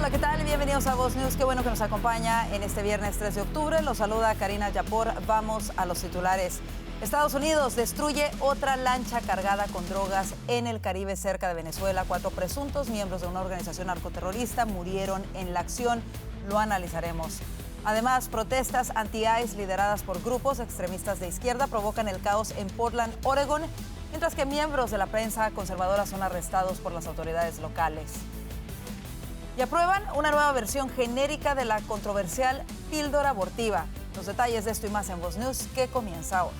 Hola, ¿qué tal? Bienvenidos a Voz News. Qué bueno que nos acompaña en este viernes 3 de octubre. Los saluda Karina Yapor. Vamos a los titulares. Estados Unidos destruye otra lancha cargada con drogas en el Caribe cerca de Venezuela. 4 presuntos miembros de una organización narcoterrorista murieron en la acción. Lo analizaremos. Además, protestas anti-ICE lideradas por grupos extremistas de izquierda provocan el caos en Portland, Oregón, mientras que miembros de la prensa conservadora son arrestados por las autoridades locales. Y aprueban una nueva versión genérica de la controversial píldora abortiva. Los detalles de esto y más en Voz News, que comienza ahora.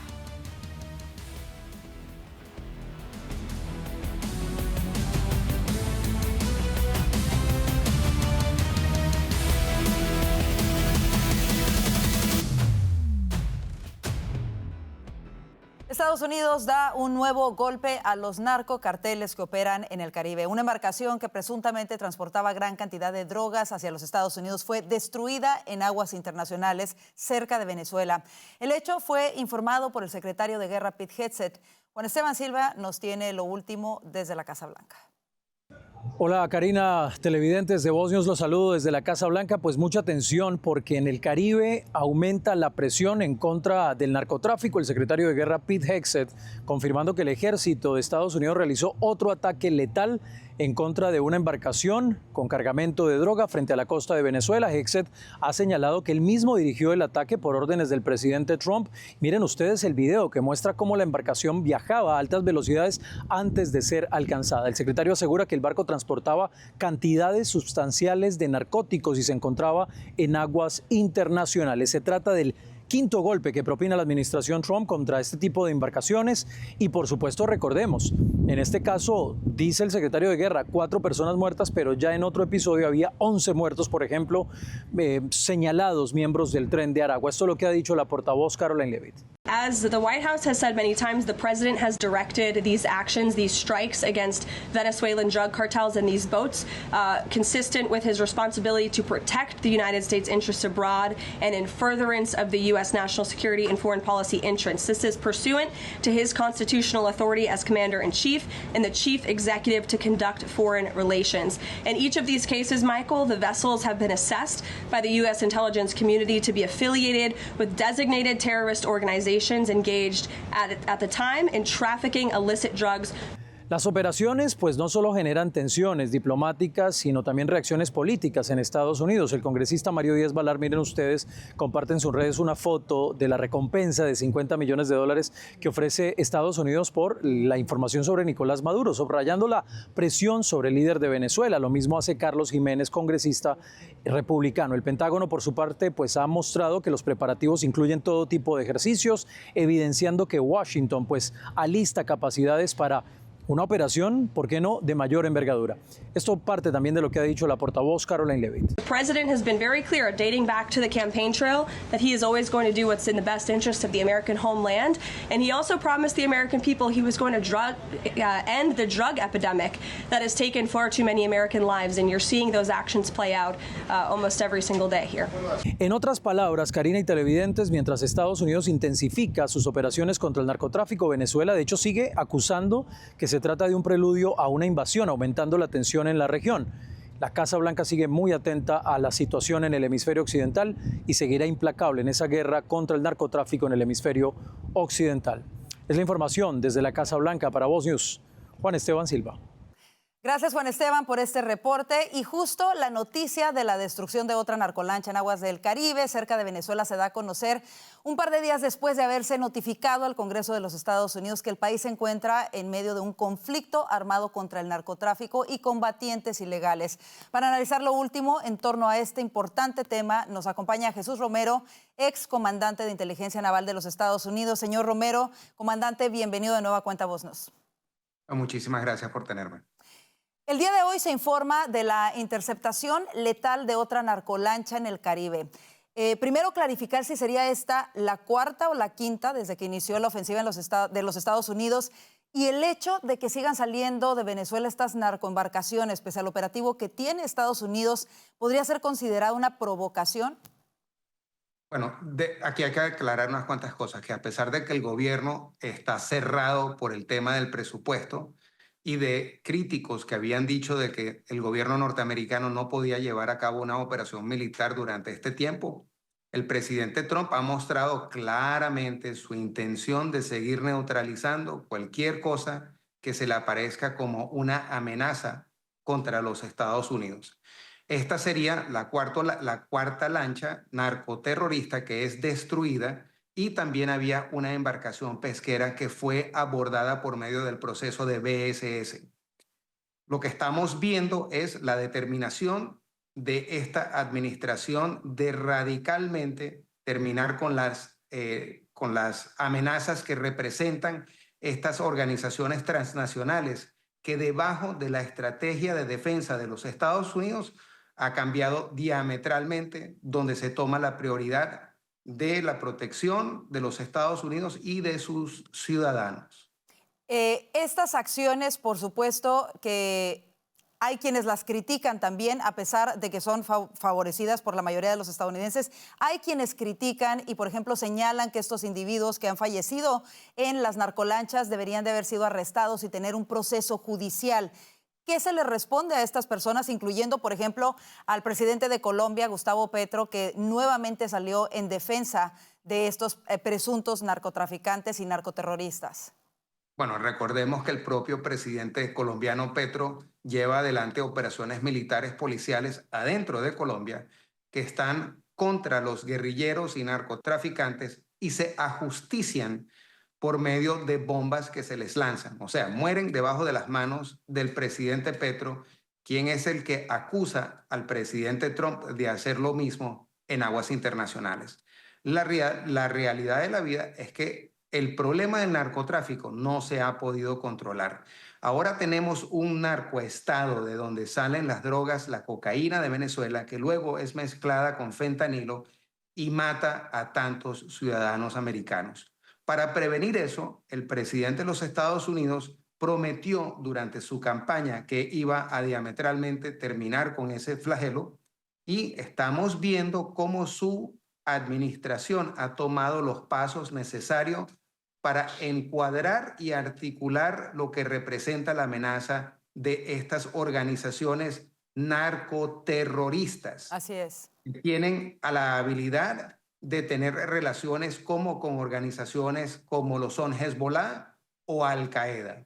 Estados Unidos da un nuevo golpe a los narcocarteles que operan en el Caribe. Una embarcación que presuntamente transportaba gran cantidad de drogas hacia los Estados Unidos fue destruida en aguas internacionales cerca de Venezuela. El hecho fue informado por el secretario de Guerra Pete Hegseth. Juan Esteban Silva nos tiene lo último desde la Casa Blanca. Hola Karina, televidentes de Voz News, los saludo desde la Casa Blanca. Pues mucha atención porque en el Caribe aumenta la presión en contra del narcotráfico. El secretario de Guerra Pete Hegseth confirmando que el ejército de Estados Unidos realizó otro ataque letal en contra de una embarcación con cargamento de droga frente a la costa de Venezuela. Hegseth ha señalado que él mismo dirigió el ataque por órdenes del presidente Trump. Miren ustedes el video que muestra cómo la embarcación viajaba a altas velocidades antes de ser alcanzada. El secretario asegura que el barco transportaba cantidades sustanciales de narcóticos y se encontraba en aguas internacionales. Se trata del quinto golpe que propina la administración Trump contra este tipo de embarcaciones y por supuesto recordemos, en este caso dice el secretario de Guerra 4 personas muertas, pero ya en otro episodio había 11 muertos, por ejemplo, señalados miembros del Tren de Aragua. Esto es lo que ha dicho la portavoz Karoline Leavitt. As the White House has said many times, the president has directed these actions, these strikes against Venezuelan drug cartels and these boats, consistent with his responsibility to protect the United States interests abroad and in furtherance of the U.S. national security and foreign policy interests. This is pursuant to his constitutional authority as commander-in-chief and the chief executive to conduct foreign relations. In each of these cases, Michael, the vessels have been assessed by the U.S. intelligence community to be affiliated with designated terrorist organizations engaged at the time in trafficking illicit drugs. Las operaciones pues no solo generan tensiones diplomáticas, sino también reacciones políticas en Estados Unidos. El congresista Mario Díaz Balart, miren ustedes, comparte en sus redes una foto de la recompensa de $50 millones que ofrece Estados Unidos por la información sobre Nicolás Maduro, subrayando la presión sobre el líder de Venezuela. Lo mismo hace Carlos Jiménez, congresista republicano. El Pentágono, por su parte, pues ha mostrado que los preparativos incluyen todo tipo de ejercicios, evidenciando que Washington pues alista capacidades para una operación, ¿por qué no?, de mayor envergadura. Esto parte también de lo que ha dicho la portavoz Karoline Leavitt. The president has been very clear, dating back to the campaign trail, that he is always going to do what's in the best interest of the American homeland. And he also promised the American people he was going to end the drug epidemic that has taken far too many American lives. And you're seeing those actions play out almost every single day here. En otras palabras, Karina y televidentes, mientras Estados Unidos intensifica sus operaciones contra el narcotráfico, Venezuela de hecho sigue acusando que se trata de un preludio a una invasión, aumentando la tensión en la región. La Casa Blanca sigue muy atenta a la situación en el hemisferio occidental y seguirá implacable en esa guerra contra el narcotráfico en el hemisferio occidental. Es la información desde la Casa Blanca para Voz News. Juan Esteban Silva. Gracias, Juan Esteban, por este reporte. Y justo la noticia de la destrucción de otra narcolancha en aguas del Caribe, cerca de Venezuela, se da a conocer un par de días después de haberse notificado al Congreso de los Estados Unidos que el país se encuentra en medio de un conflicto armado contra el narcotráfico y combatientes ilegales. Para analizar lo último en torno a este importante tema, nos acompaña Jesús Romero, ex comandante de Inteligencia Naval de los Estados Unidos. Señor Romero, comandante, bienvenido de nuevo a Cuenta Voz News. Muchísimas gracias por tenerme. El día de hoy se informa de la interceptación letal de otra narcolancha en el Caribe. Primero, clarificar si sería esta la cuarta o la quinta desde que inició la ofensiva de los Estados Unidos y el hecho de que sigan saliendo de Venezuela estas narcoembarcaciones, pese al operativo que tiene Estados Unidos, ¿podría ser considerado una provocación? Bueno, aquí hay que aclarar unas cuantas cosas, que a pesar de que el gobierno está cerrado por el tema del presupuesto, y de críticos que habían dicho de que el gobierno norteamericano no podía llevar a cabo una operación militar durante este tiempo, el presidente Trump ha mostrado claramente su intención de seguir neutralizando cualquier cosa que se le aparezca como una amenaza contra los Estados Unidos. Esta sería la cuarta lancha narcoterrorista que es destruida, y también había una embarcación pesquera que fue abordada por medio del proceso de BSS. Lo que estamos viendo es la determinación de esta administración de radicalmente terminar con las amenazas que representan estas organizaciones transnacionales, que debajo de la estrategia de defensa de los Estados Unidos ha cambiado diametralmente, donde se toma la prioridad de la protección de los Estados Unidos y de sus ciudadanos. Estas acciones, por supuesto, que hay quienes las critican también, a pesar de que son favorecidas por la mayoría de los estadounidenses. Hay quienes critican y, por ejemplo, señalan que estos individuos que han fallecido en las narcolanchas deberían de haber sido arrestados y tener un proceso judicial. ¿Qué se le responde a estas personas, incluyendo, por ejemplo, al presidente de Colombia, Gustavo Petro, que nuevamente salió en defensa de estos presuntos narcotraficantes y narcoterroristas? Bueno, recordemos que el propio presidente colombiano Petro lleva adelante operaciones militares policiales adentro de Colombia que están contra los guerrilleros y narcotraficantes y se ajustician por medio de bombas que se les lanzan. O sea, mueren debajo de las manos del presidente Petro, quien es el que acusa al presidente Trump de hacer lo mismo en aguas internacionales. La realidad de la vida es que el problema del narcotráfico no se ha podido controlar. Ahora tenemos un narcoestado de donde salen las drogas, la cocaína de Venezuela, que luego es mezclada con fentanilo y mata a tantos ciudadanos americanos. Para prevenir eso, el presidente de los Estados Unidos prometió durante su campaña que iba a diametralmente terminar con ese flagelo, y estamos viendo cómo su administración ha tomado los pasos necesarios para encuadrar y articular lo que representa la amenaza de estas organizaciones narcoterroristas. Así es. Tienen a la habilidad de tener relaciones como con organizaciones como lo son Hezbollah o Al Qaeda.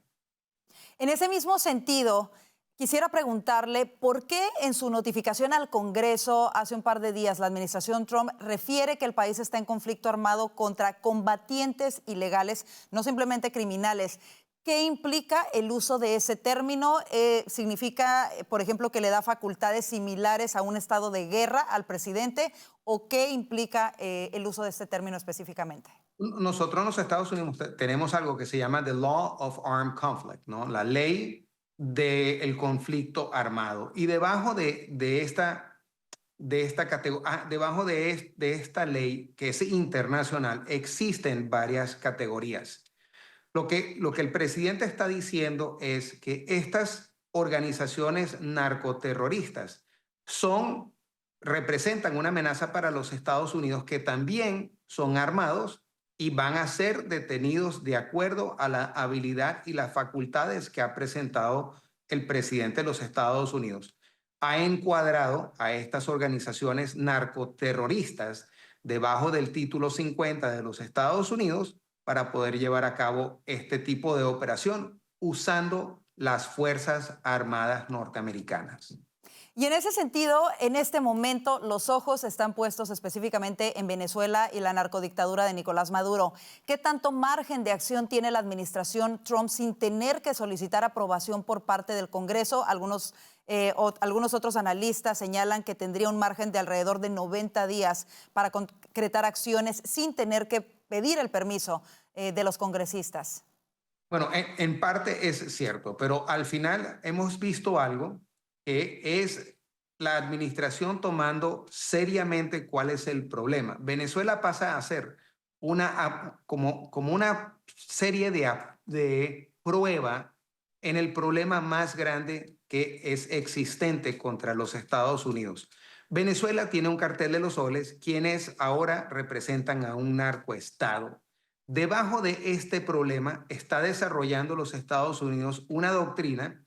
En ese mismo sentido, quisiera preguntarle por qué en su notificación al Congreso hace un par de días la administración Trump refiere que el país está en conflicto armado contra combatientes ilegales, no simplemente criminales. ¿Qué implica el uso de ese término? ¿Significa, por ejemplo, que le da facultades similares a un estado de guerra al presidente? ¿O qué implica el uso de este término específicamente? Nosotros en los Estados Unidos tenemos algo que se llama the Law of Armed Conflict, ¿no? La ley del conflicto armado. Y debajo de esta categoría, debajo de esta ley que es internacional, existen varias categorías. Lo que el presidente está diciendo es que estas organizaciones narcoterroristas representan una amenaza para los Estados Unidos, que también son armados y van a ser detenidos de acuerdo a la habilidad y las facultades que ha presentado el presidente de los Estados Unidos. Ha encuadrado a estas organizaciones narcoterroristas debajo del título 50 de los Estados Unidos para poder llevar a cabo este tipo de operación usando las Fuerzas Armadas norteamericanas. Y en ese sentido, en este momento, los ojos están puestos específicamente en Venezuela y la narcodictadura de Nicolás Maduro. ¿Qué tanto margen de acción tiene la administración Trump sin tener que solicitar aprobación por parte del Congreso? Algunos otros analistas señalan que tendría un margen de alrededor de 90 días para concretar acciones sin tener que pedir el permiso de los congresistas. Bueno, en parte es cierto, pero al final hemos visto algo que es la administración tomando seriamente cuál es el problema. Venezuela pasa a ser como una serie de prueba en el problema más grande que es existente contra los Estados Unidos. Venezuela tiene un cartel de los soles, quienes ahora representan a un narcoestado. Debajo de este problema está desarrollando los Estados Unidos una doctrina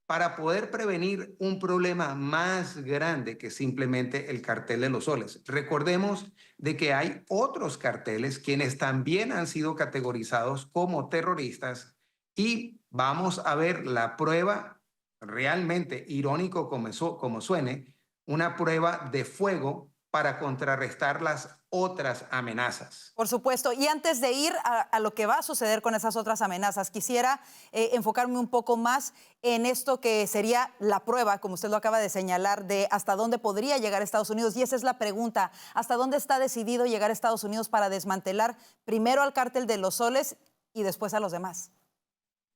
para poder prevenir un problema más grande que simplemente el cartel de los soles. Recordemos de que hay otros carteles quienes también han sido categorizados como terroristas y vamos a ver la prueba, realmente irónico como suene, una prueba de fuego para contrarrestar las otras amenazas. Por supuesto. Y antes de ir a lo que va a suceder con esas otras amenazas, quisiera enfocarme un poco más en esto que sería la prueba, como usted lo acaba de señalar, de hasta dónde podría llegar Estados Unidos. Y esa es la pregunta, ¿hasta dónde está decidido llegar Estados Unidos para desmantelar primero al cártel de los soles y después a los demás?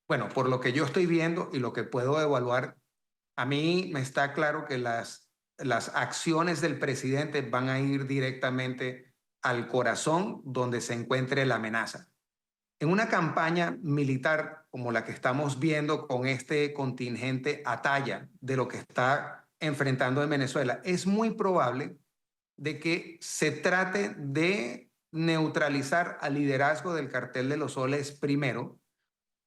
Bueno, por lo que yo estoy viendo y lo que puedo evaluar, a mí me está claro que las acciones del presidente van a ir directamente al corazón donde se encuentre la amenaza. En una campaña militar como la que estamos viendo con este contingente a talla de lo que está enfrentando en Venezuela, es muy probable de que se trate de neutralizar al liderazgo del cartel de los soles primero.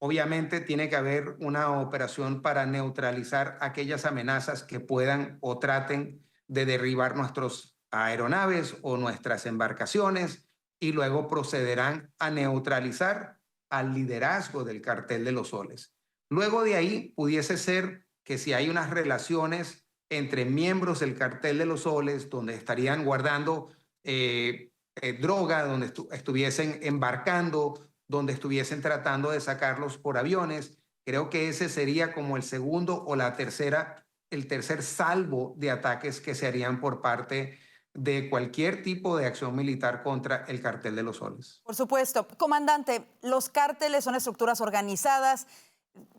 Obviamente tiene que haber una operación para neutralizar aquellas amenazas que puedan o traten de derribar nuestras aeronaves o nuestras embarcaciones y luego procederán a neutralizar al liderazgo del cartel de los soles. Luego de ahí pudiese ser que si hay unas relaciones entre miembros del cartel de los soles donde estarían guardando droga, donde estuviesen embarcando, donde estuviesen tratando de sacarlos por aviones. Creo que ese sería como el segundo o el tercer salvo de ataques que se harían por parte de cualquier tipo de acción militar contra el cartel de los soles. Por supuesto. Comandante, los cárteles son estructuras organizadas.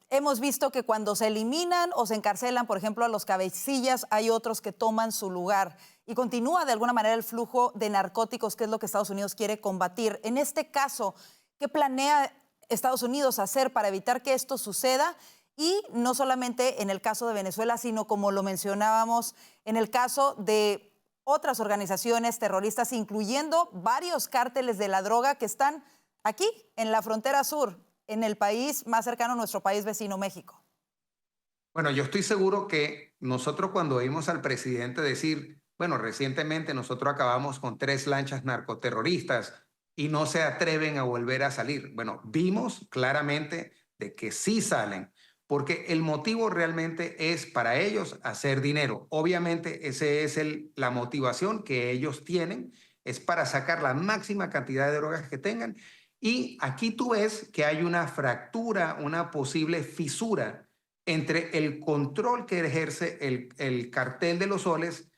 Hemos visto que cuando se eliminan o se encarcelan, por ejemplo, a los cabecillas, hay otros que toman su lugar y continúa de alguna manera el flujo de narcóticos, que es lo que Estados Unidos quiere combatir. En este caso, ¿qué planea Estados Unidos hacer para evitar que esto suceda? Y no solamente en el caso de Venezuela, sino como lo mencionábamos, en el caso de otras organizaciones terroristas, incluyendo varios cárteles de la droga que están aquí, en la frontera sur, en el país más cercano a nuestro país vecino, México. Bueno, yo estoy seguro que nosotros cuando oímos al presidente decir, bueno, recientemente nosotros acabamos con 3 lanchas narcoterroristas y no se atreven a volver a salir. Bueno, vimos claramente de que sí salen, porque el motivo realmente es para ellos hacer dinero. Obviamente esa es la motivación que ellos tienen, es para sacar la máxima cantidad de drogas que tengan. Y aquí tú ves que hay una fractura, una posible fisura entre el control que ejerce el cartel de los soles,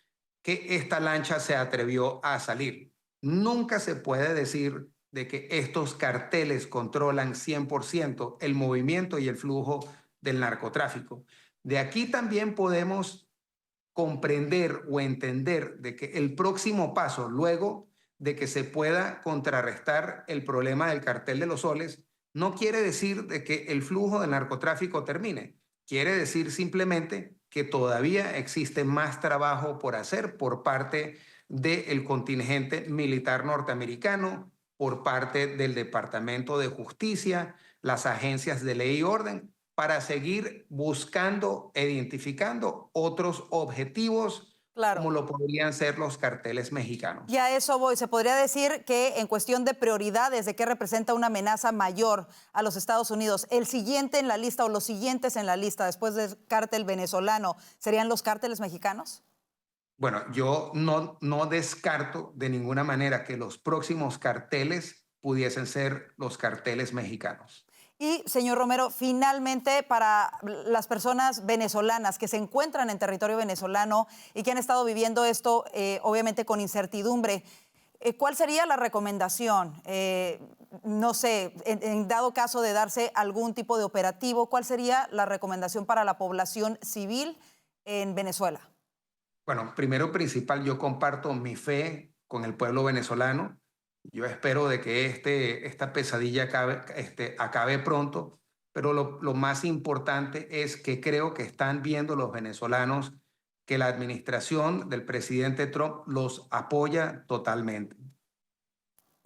que esta lancha se atrevió a salir. Nunca se puede decir de que estos carteles controlan 100% el movimiento y el flujo del narcotráfico. De aquí también podemos comprender o entender de que el próximo paso, luego de que se pueda contrarrestar el problema del cartel de los soles, no quiere decir de que el flujo del narcotráfico termine. Quiere decir simplemente que todavía existe más trabajo por hacer por parte del contingente militar norteamericano, por parte del Departamento de Justicia, las agencias de ley y orden, para seguir buscando e identificando otros objetivos, claro, como lo podrían ser los carteles mexicanos. Y a eso voy. Se podría decir que en cuestión de prioridades, de qué representa una amenaza mayor a los Estados Unidos, el siguiente en la lista o los siguientes en la lista después del cártel venezolano, ¿serían los cárteles mexicanos? Bueno, yo no descarto de ninguna manera que los próximos carteles pudiesen ser los carteles mexicanos. Y, señor Romero, finalmente, para las personas venezolanas que se encuentran en territorio venezolano y que han estado viviendo esto, obviamente con incertidumbre, ¿cuál sería la recomendación? No sé, en dado caso de darse algún tipo de operativo, ¿cuál sería la recomendación para la población civil en Venezuela? Bueno, primero principal, yo comparto mi fe con el pueblo venezolano. Yo espero de que esta pesadilla acabe pronto, pero lo más importante es que creo que están viendo los venezolanos que la administración del presidente Trump los apoya totalmente.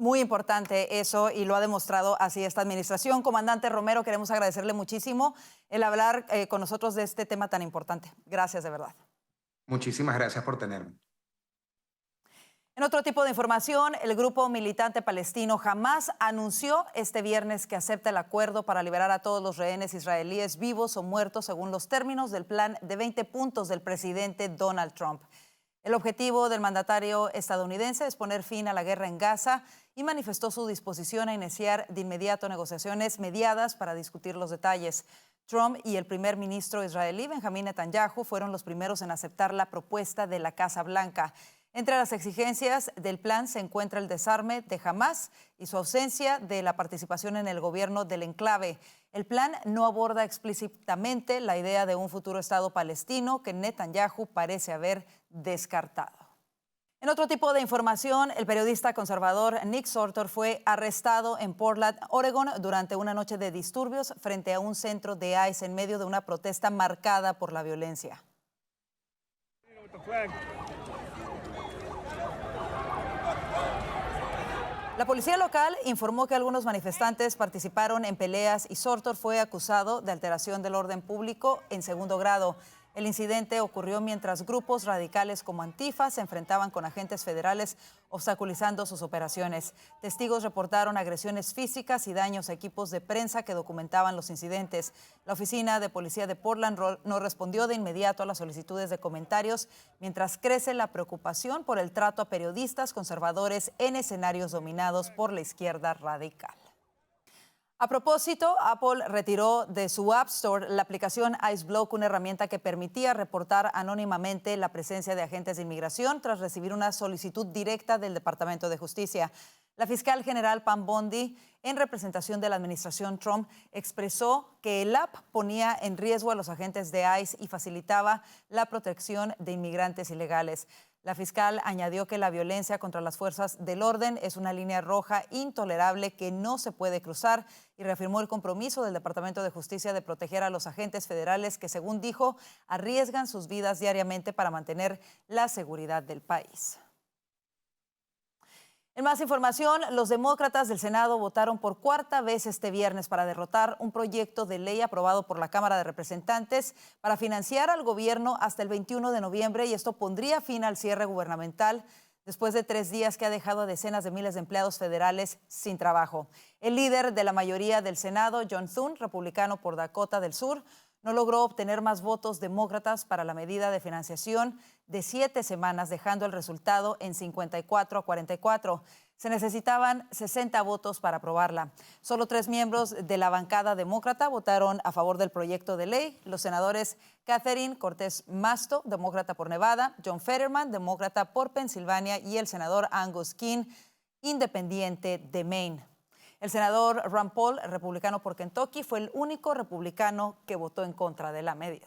Muy importante eso y lo ha demostrado así esta administración. Comandante Romero, queremos agradecerle muchísimo el hablar con nosotros de este tema tan importante. Gracias, de verdad. Muchísimas gracias por tenerme. En otro tipo de información, el grupo militante palestino Hamás anunció este viernes que acepta el acuerdo para liberar a todos los rehenes israelíes vivos o muertos según los términos del plan de 20 puntos del presidente Donald Trump. El objetivo del mandatario estadounidense es poner fin a la guerra en Gaza y manifestó su disposición a iniciar de inmediato negociaciones mediadas para discutir los detalles. Trump y el primer ministro israelí Benjamín Netanyahu fueron los primeros en aceptar la propuesta de la Casa Blanca. Entre las exigencias del plan se encuentra el desarme de Hamás y su ausencia de la participación en el gobierno del enclave. El plan no aborda explícitamente la idea de un futuro Estado palestino que Netanyahu parece haber descartado. En otro tipo de información, el periodista conservador Nick Sortor fue arrestado en Portland, Oregon, durante una noche de disturbios frente a un centro de ICE en medio de una protesta marcada por la violencia. La policía local informó que algunos manifestantes participaron en peleas y Sortor fue acusado de alteración del orden público en segundo grado. El incidente ocurrió mientras grupos radicales como Antifa se enfrentaban con agentes federales obstaculizando sus operaciones. Testigos reportaron agresiones físicas y daños a equipos de prensa que documentaban los incidentes. La oficina de policía de Portland no respondió de inmediato a las solicitudes de comentarios, mientras crece la preocupación por el trato a periodistas conservadores en escenarios dominados por la izquierda radical. A propósito, Apple retiró de su App Store la aplicación IceBlock, una herramienta que permitía reportar anónimamente la presencia de agentes de inmigración tras recibir una solicitud directa del Departamento de Justicia. La fiscal general Pam Bondi, en representación de la administración Trump, expresó que el app ponía en riesgo a los agentes de ICE y facilitaba la protección de inmigrantes ilegales. La fiscal añadió que la violencia contra las fuerzas del orden es una línea roja intolerable que no se puede cruzar y reafirmó el compromiso del Departamento de Justicia de proteger a los agentes federales que, según dijo, arriesgan sus vidas diariamente para mantener la seguridad del país. En más información, los demócratas del Senado votaron por cuarta vez este viernes para derrotar un proyecto de ley aprobado por la Cámara de Representantes para financiar al gobierno hasta el 21 de noviembre, y esto pondría fin al cierre gubernamental después de 3 días que ha dejado a decenas de miles de empleados federales sin trabajo. El líder de la mayoría del Senado, John Thune, republicano por Dakota del Sur, no logró obtener más votos demócratas para la medida de financiación de 7 semanas, dejando el resultado en 54-44. Se necesitaban 60 votos para aprobarla. Solo 3 miembros de la bancada demócrata votaron a favor del proyecto de ley: los senadores Catherine Cortés Masto, demócrata por Nevada, John Fetterman, demócrata por Pensilvania, y el senador Angus King, independiente de Maine. El senador Rand Paul, republicano por Kentucky, fue el único republicano que votó en contra de la medida.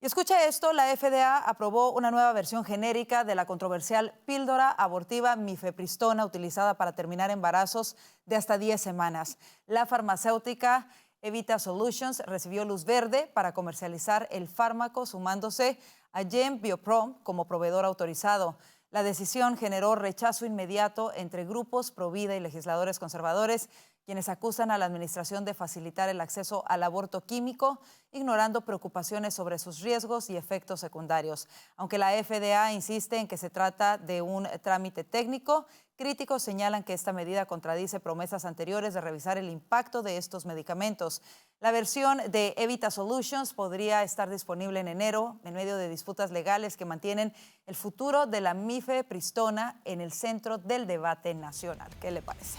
Y escucha esto, la FDA aprobó una nueva versión genérica de la controversial píldora abortiva mifepristona utilizada para terminar embarazos de hasta 10 semanas. La farmacéutica Evita Solutions recibió luz verde para comercializar el fármaco, sumándose a Gem Bioprom como proveedor autorizado. La decisión generó rechazo inmediato entre grupos pro-vida y legisladores conservadores, quienes acusan a la administración de facilitar el acceso al aborto químico, ignorando preocupaciones sobre sus riesgos y efectos secundarios. Aunque la FDA insiste en que se trata de un trámite técnico, críticos señalan que esta medida contradice promesas anteriores de revisar el impacto de estos medicamentos. La versión de Evita Solutions podría estar disponible en enero, en medio de disputas legales que mantienen el futuro de la mifepristona en el centro del debate nacional. ¿Qué le parece?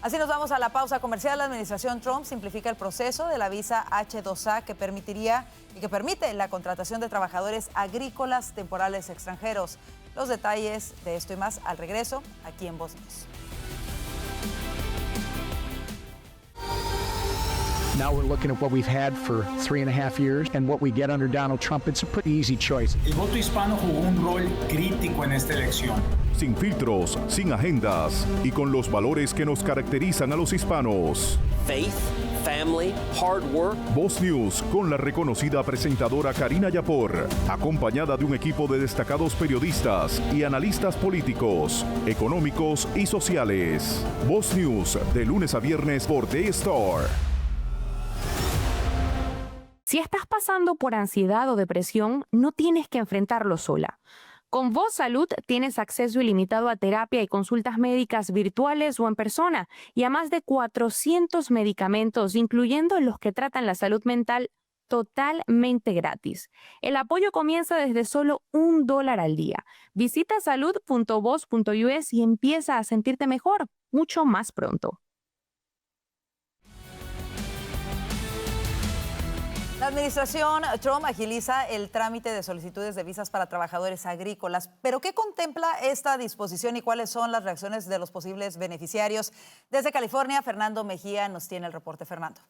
Así nos vamos a la pausa comercial. La administración Trump simplifica el proceso de la visa H-2A que permite la contratación de trabajadores agrícolas temporales extranjeros. Los detalles de esto y más al regreso aquí en Voz News. Now we're looking at what we've had for 3.5 years and what we get under Donald Trump. It's a pretty easy choice. El voto hispano jugó un rol crítico en esta elección. Sin filtros, sin agendas y con los valores que nos caracterizan a los hispanos. Faith, family, hard work. Voz News con la reconocida presentadora Karina Yapor, acompañada de un equipo de destacados periodistas y analistas políticos, económicos y sociales. Voz News de lunes a viernes por Daystar. Si estás pasando por ansiedad o depresión, no tienes que enfrentarlo sola. Con Voz Salud tienes acceso ilimitado a terapia y consultas médicas virtuales o en persona y a más de 400 medicamentos, incluyendo los que tratan la salud mental, totalmente gratis. El apoyo comienza desde solo $1 al día. Visita salud.voz.us y empieza a sentirte mejor, mucho más pronto. La administración Trump agiliza el trámite de solicitudes de visas para trabajadores agrícolas. ¿Pero qué contempla esta disposición y cuáles son las reacciones de los posibles beneficiarios? Desde California, Fernando Mejía nos tiene el reporte. Fernando.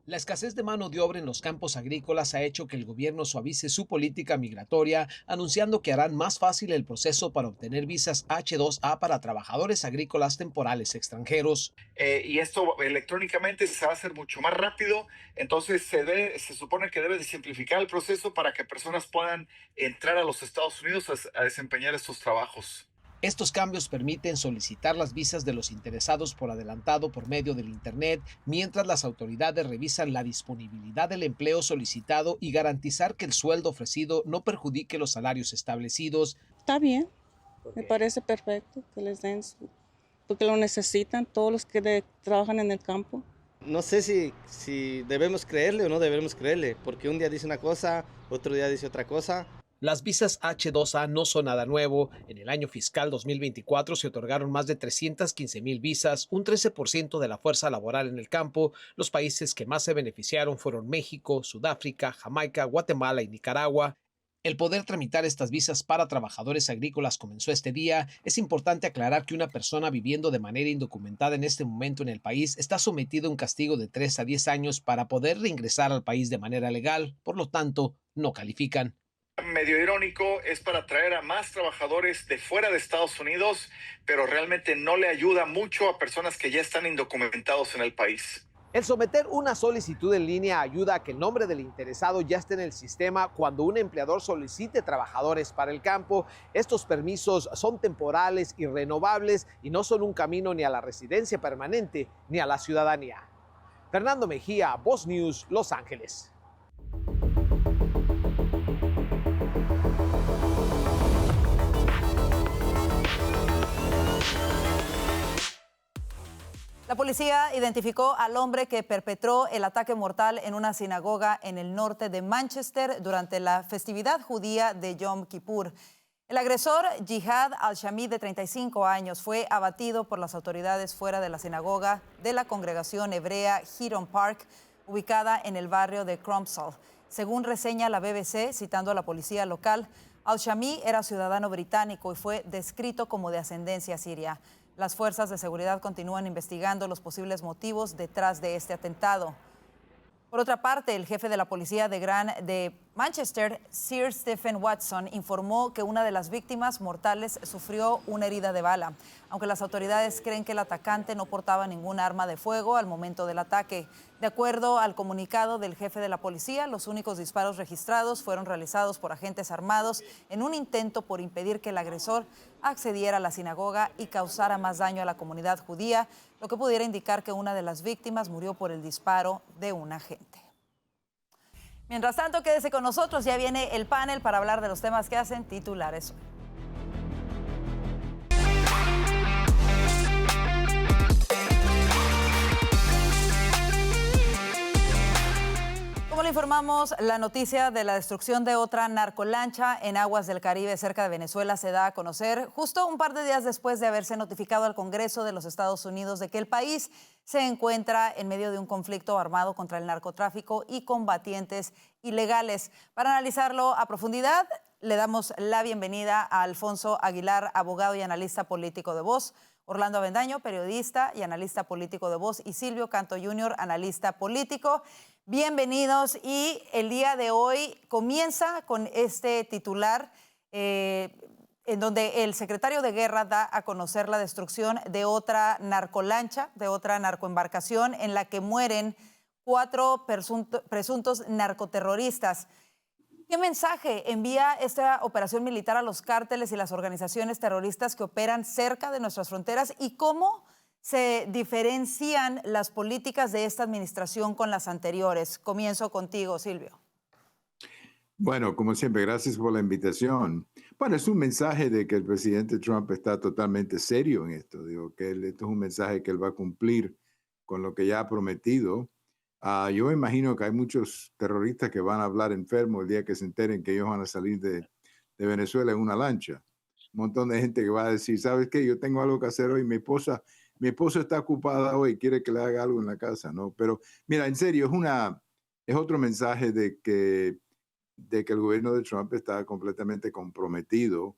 La escasez de mano de obra en los campos agrícolas ha hecho que el gobierno suavice su política migratoria, anunciando que harán más fácil el proceso para obtener visas H-2A para trabajadores agrícolas temporales extranjeros. Y esto electrónicamente se va a hacer mucho más rápido, entonces se supone que debe de simplificar el proceso para que personas puedan entrar a los Estados Unidos a desempeñar estos trabajos. Estos cambios permiten solicitar las visas de los interesados por adelantado por medio del Internet, mientras las autoridades revisan la disponibilidad del empleo solicitado y garantizar que el sueldo ofrecido no perjudique los salarios establecidos. Está bien, me parece perfecto que les den, porque lo necesitan todos los que trabajan en el campo. No sé si debemos creerle o no debemos creerle, porque un día dice una cosa, otro día dice otra cosa. Las visas H-2A no son nada nuevo. En el año fiscal 2024 se otorgaron más de 315,000 visas, un 13% de la fuerza laboral en el campo. Los países que más se beneficiaron fueron México, Sudáfrica, Jamaica, Guatemala y Nicaragua. El poder tramitar estas visas para trabajadores agrícolas comenzó este día. Es importante aclarar que una persona viviendo de manera indocumentada en este momento en el país está sometido a un castigo de 3 a 10 años para poder reingresar al país de manera legal. Por lo tanto, no califican. Medio irónico, es para traer a más trabajadores de fuera de Estados Unidos, pero realmente no le ayuda mucho a personas que ya están indocumentados en el país. El someter una solicitud en línea ayuda a que el nombre del interesado ya esté en el sistema cuando un empleador solicite trabajadores para el campo. Estos permisos son temporales y renovables y no son un camino ni a la residencia permanente ni a la ciudadanía. Fernando Mejía, Voz News, Los Ángeles. La policía identificó al hombre que perpetró el ataque mortal en una sinagoga en el norte de Manchester durante la festividad judía de Yom Kippur. El agresor, Jihad al-Shami, de 35 años, fue abatido por las autoridades fuera de la sinagoga de la congregación hebrea Heaton Park, ubicada en el barrio de Cromsall. Según reseña la BBC, citando a la policía local, al-Shami era ciudadano británico y fue descrito como de ascendencia siria. Las fuerzas de seguridad continúan investigando los posibles motivos detrás de este atentado. Por otra parte, el jefe de la policía de Manchester, Sir Stephen Watson, informó que una de las víctimas mortales sufrió una herida de bala, aunque las autoridades creen que el atacante no portaba ningún arma de fuego al momento del ataque. De acuerdo al comunicado del jefe de la policía, los únicos disparos registrados fueron realizados por agentes armados en un intento por impedir que el agresor accediera a la sinagoga y causara más daño a la comunidad judía, lo que pudiera indicar que una de las víctimas murió por el disparo de un agente. Mientras tanto, quédese con nosotros, ya viene el panel para hablar de los temas que hacen titulares hoy. Como le informamos, la noticia de la destrucción de otra narcolancha en aguas del Caribe cerca de Venezuela se da a conocer justo un par de días después de haberse notificado al Congreso de los Estados Unidos de que el país se encuentra en medio de un conflicto armado contra el narcotráfico y combatientes ilegales. Para analizarlo a profundidad, le damos la bienvenida a Alfonso Aguilar, abogado y analista político de Voz, Orlando Avendaño, periodista y analista político de Voz, y Silvio Canto Jr., analista político. Bienvenidos, y el día de hoy comienza con este titular. en donde el secretario de Guerra da a conocer la destrucción de otra narcolancha, de otra narcoembarcación, en la que mueren 4 presuntos narcoterroristas. ¿Qué mensaje envía esta operación militar a los cárteles y las organizaciones terroristas que operan cerca de nuestras fronteras? ¿Y cómo se diferencian las políticas de esta administración con las anteriores? Comienzo contigo, Silvio. Bueno, como siempre, gracias por la invitación. Bueno, es un mensaje de que el presidente Trump está totalmente serio en esto. Digo que esto es un mensaje que él va a cumplir con lo que ya ha prometido. Yo me imagino que hay muchos terroristas que van a hablar enfermos el día que se enteren que ellos van a salir de Venezuela en una lancha. Un montón de gente que va a decir, ¿sabes qué? Yo tengo algo que hacer hoy. Mi esposa está ocupada hoy, quiere que le haga algo en la casa, ¿no? Pero mira, en serio, es otro mensaje de que el gobierno de Trump está completamente comprometido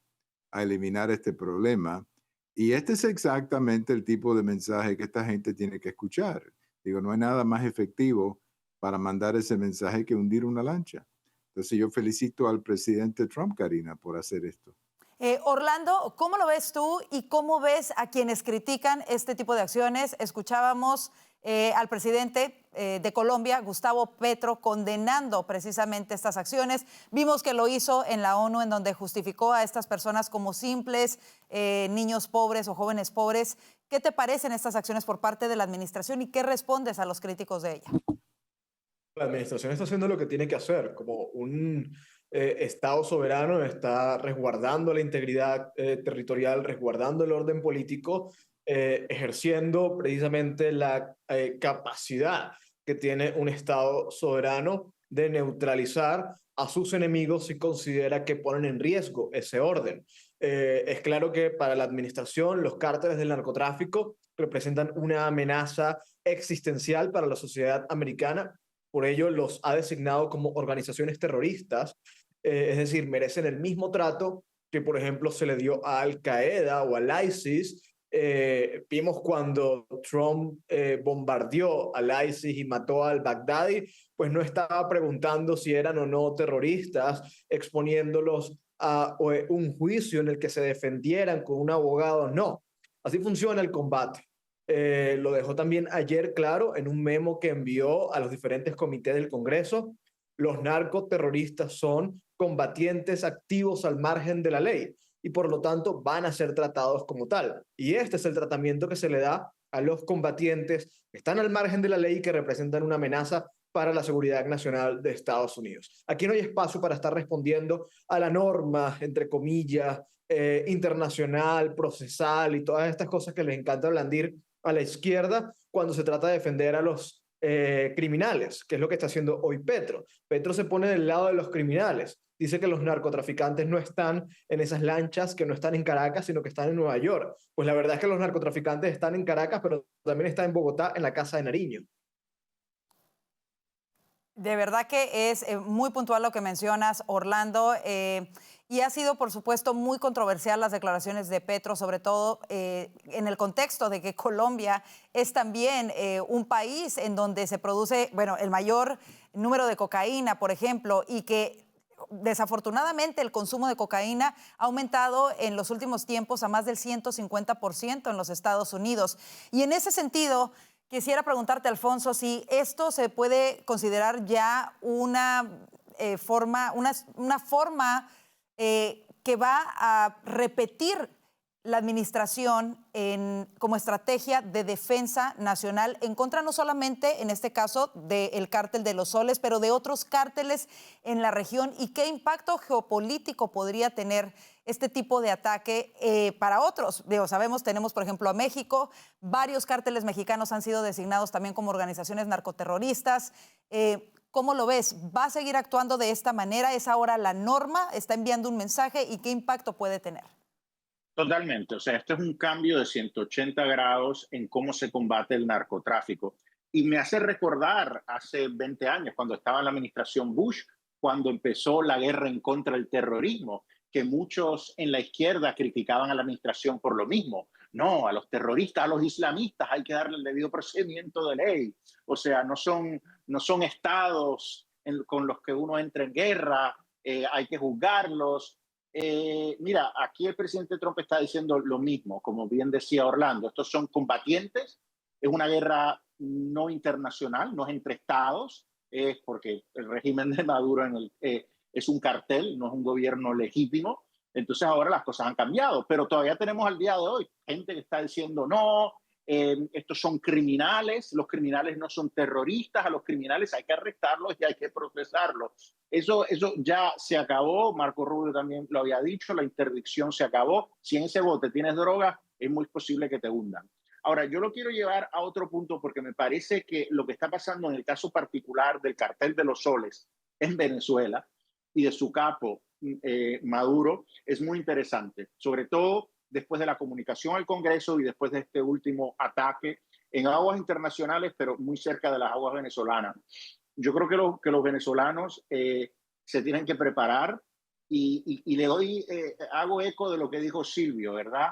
a eliminar este problema. Y este es exactamente el tipo de mensaje que esta gente tiene que escuchar. Digo, no hay nada más efectivo para mandar ese mensaje que hundir una lancha. Entonces yo felicito al presidente Trump, Karina, por hacer esto. Orlando, ¿cómo lo ves tú y cómo ves a quienes critican este tipo de acciones? Escuchábamos al presidente de Colombia, Gustavo Petro, condenando precisamente estas acciones. Vimos que lo hizo en la ONU, en donde justificó a estas personas como simples niños pobres o jóvenes pobres. ¿Qué te parecen estas acciones por parte de la administración y qué respondes a los críticos de ella? La administración está haciendo lo que tiene que hacer, como un Estado soberano está resguardando la integridad territorial, resguardando el orden político, ejerciendo precisamente la capacidad que tiene un Estado soberano de neutralizar a sus enemigos si considera que ponen en riesgo ese orden. Es claro que para la administración los cárteles del narcotráfico representan una amenaza existencial para la sociedad americana. Por ello los ha designado como organizaciones terroristas, es decir, merecen el mismo trato que, por ejemplo, se le dio a Al Qaeda o al ISIS. Vimos cuando Trump bombardeó al ISIS y mató al Baghdadi, pues no estaba preguntando si eran o no terroristas, exponiéndolos a un juicio en el que se defendieran con un abogado. No, así funciona el combate. Lo dejó también ayer claro en un memo que envió a los diferentes comités del Congreso. Los narcoterroristas son combatientes activos al margen de la ley y por lo tanto van a ser tratados como tal. Y este es el tratamiento que se le da a los combatientes que están al margen de la ley y que representan una amenaza para la seguridad nacional de Estados Unidos. Aquí no hay espacio para estar respondiendo a la norma, entre comillas, internacional, procesal y todas estas cosas que les encanta blandir a la izquierda cuando se trata de defender a los criminales, que es lo que está haciendo hoy Petro. Petro se pone del lado de los criminales. Dice que los narcotraficantes no están en esas lanchas, que no están en Caracas, sino que están en Nueva York. Pues la verdad es que los narcotraficantes están en Caracas, pero también están en Bogotá, en la Casa de Nariño. De verdad que es muy puntual lo que mencionas, Orlando. Y ha sido, por supuesto, muy controversial las declaraciones de Petro, sobre todo en el contexto de que Colombia es también un país en donde se produce, bueno, el mayor número de cocaína, por ejemplo, y que desafortunadamente el consumo de cocaína ha aumentado en los últimos tiempos a más del 150% en los Estados Unidos. Y en ese sentido, quisiera preguntarte, Alfonso, si esto se puede considerar ya una forma que va a repetir la administración como estrategia de defensa nacional en contra no solamente, en este caso, del cártel de los Soles, pero de otros cárteles en la región. ¿Y qué impacto geopolítico podría tener este tipo de ataque para otros? Sabemos, tenemos, por ejemplo, a México. Varios cárteles mexicanos han sido designados también como organizaciones narcoterroristas. ¿Cómo lo ves? ¿Va a seguir actuando de esta manera? ¿Es ahora la norma? ¿Está enviando un mensaje? ¿Y qué impacto puede tener? Totalmente. O sea, esto es un cambio de 180 grados en cómo se combate el narcotráfico. Y me hace recordar hace 20 años, cuando estaba en la administración Bush, cuando empezó la guerra en contra del terrorismo, que muchos en la izquierda criticaban a la administración por lo mismo. No, a los terroristas, a los islamistas hay que darle el debido procedimiento de ley. O sea, no son estados con los que uno entra en guerra, hay que juzgarlos. Mira, aquí el presidente Trump está diciendo lo mismo, como bien decía Orlando. Estos son combatientes, es una guerra no internacional, no es entre estados, es porque el régimen de Maduro es un cartel, no es un gobierno legítimo. Entonces ahora las cosas han cambiado, pero todavía tenemos al día de hoy gente que está diciendo no, estos son criminales, los criminales no son terroristas, a los criminales hay que arrestarlos y hay que procesarlos. Eso ya se acabó, Marco Rubio también lo había dicho, la interdicción se acabó. Si en ese bote tienes droga, es muy posible que te hundan. Ahora, yo lo quiero llevar a otro punto porque me parece que lo que está pasando en el caso particular del cartel de los soles en Venezuela y de su capo, Maduro, es muy interesante, sobre todo después de la comunicación al Congreso y después de este último ataque en aguas internacionales, pero muy cerca de las aguas venezolanas. Yo creo que los venezolanos se tienen que preparar y hago eco de lo que dijo Silvio, ¿verdad?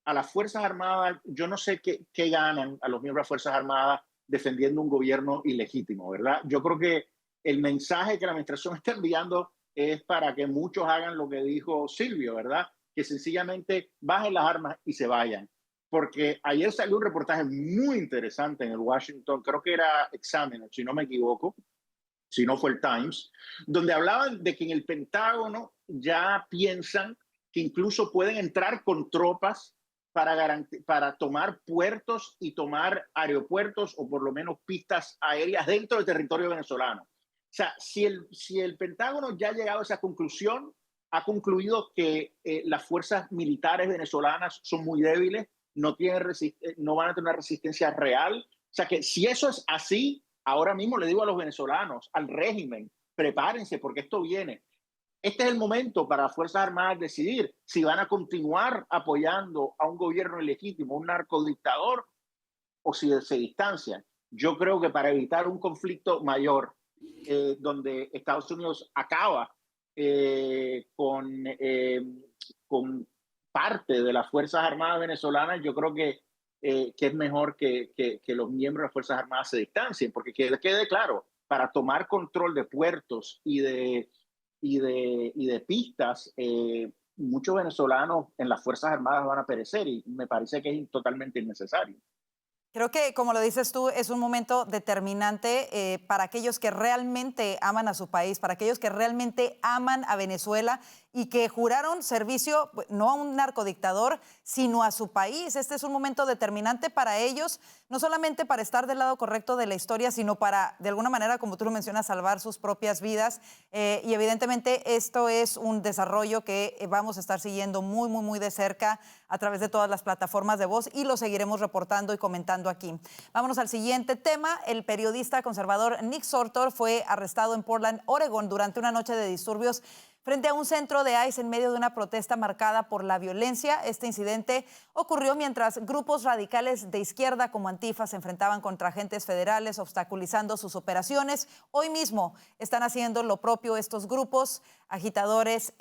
A las Fuerzas Armadas, yo no sé qué ganan a los miembros de las Fuerzas Armadas defendiendo un gobierno ilegítimo, ¿verdad? Yo creo que el mensaje que la administración está enviando es para que muchos hagan lo que dijo Silvio, ¿verdad? Que sencillamente bajen las armas y se vayan. Porque ayer salió un reportaje muy interesante en el Washington, creo que era Examiner, si no me equivoco, si no fue el Times, donde hablaban de que en el Pentágono ya piensan que incluso pueden entrar con tropas para tomar puertos y tomar aeropuertos o por lo menos pistas aéreas dentro del territorio venezolano. O sea, si el Pentágono ya ha llegado a esa conclusión, ha concluido que las fuerzas militares venezolanas son muy débiles, no van a tener una resistencia real. O sea que si eso es así, ahora mismo le digo a los venezolanos, al régimen, prepárense porque esto viene. Este es el momento para las Fuerzas Armadas decidir si van a continuar apoyando a un gobierno ilegítimo, un narcodictador, o si se distancian. Yo creo que para evitar un conflicto mayor, donde Estados Unidos acaba con parte de las Fuerzas Armadas venezolanas, yo creo que es mejor que los miembros de las Fuerzas Armadas se distancien, porque quede claro, para tomar control de puertos y de pistas, muchos venezolanos en las Fuerzas Armadas van a perecer y me parece que es totalmente innecesario. Creo que, como lo dices tú, es un momento determinante para aquellos que realmente aman a su país, para aquellos que realmente aman a Venezuela y que juraron servicio no a un narcodictador, sino a su país. Este es un momento determinante para ellos, no solamente para estar del lado correcto de la historia, sino para, de alguna manera, como tú lo mencionas, salvar sus propias vidas. Y evidentemente esto es un desarrollo que vamos a estar siguiendo muy, muy, muy de cerca a través de todas las plataformas de voz y lo seguiremos reportando y comentando aquí. Vámonos al siguiente tema. El periodista conservador Nick Sortor fue arrestado en Portland, Oregón, durante una noche de disturbios frente a un centro de ICE en medio de una protesta marcada por la violencia. Este incidente ocurrió mientras grupos radicales de izquierda como Antifa se enfrentaban contra agentes federales, obstaculizando sus operaciones. Hoy mismo están haciendo lo propio estos grupos agitadores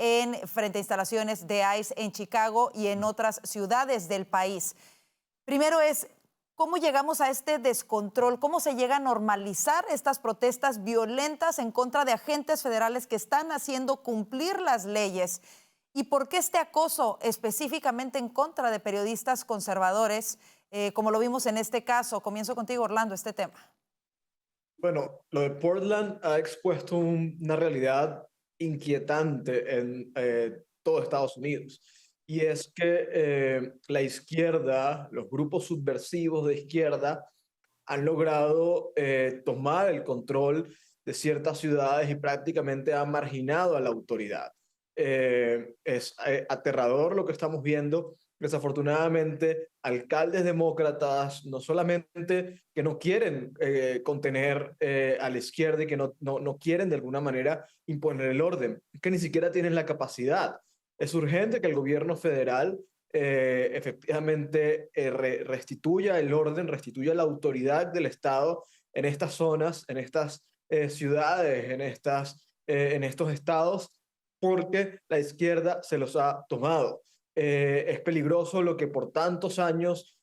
frente a instalaciones de ICE en Chicago y en otras ciudades del país. Primero es, ¿cómo llegamos a este descontrol? ¿Cómo se llega a normalizar estas protestas violentas en contra de agentes federales que están haciendo cumplir las leyes? ¿Y por qué este acoso específicamente en contra de periodistas conservadores, como lo vimos en este caso? Comienzo contigo, Orlando, este tema. Bueno, lo de Portland ha expuesto una realidad inquietante en todo Estados Unidos. Y es que la izquierda, los grupos subversivos de izquierda han logrado tomar el control de ciertas ciudades y prácticamente han marginado a la autoridad. Es aterrador lo que estamos viendo. Desafortunadamente, alcaldes demócratas no solamente que no quieren contener a la izquierda y que no quieren de alguna manera imponer el orden, es que ni siquiera tienen la capacidad. Es urgente que el gobierno federal efectivamente restituya el orden, restituya la autoridad del Estado en estas zonas, en estas ciudades, en estos estados, porque la izquierda se los ha tomado. Es peligroso lo que por tantos años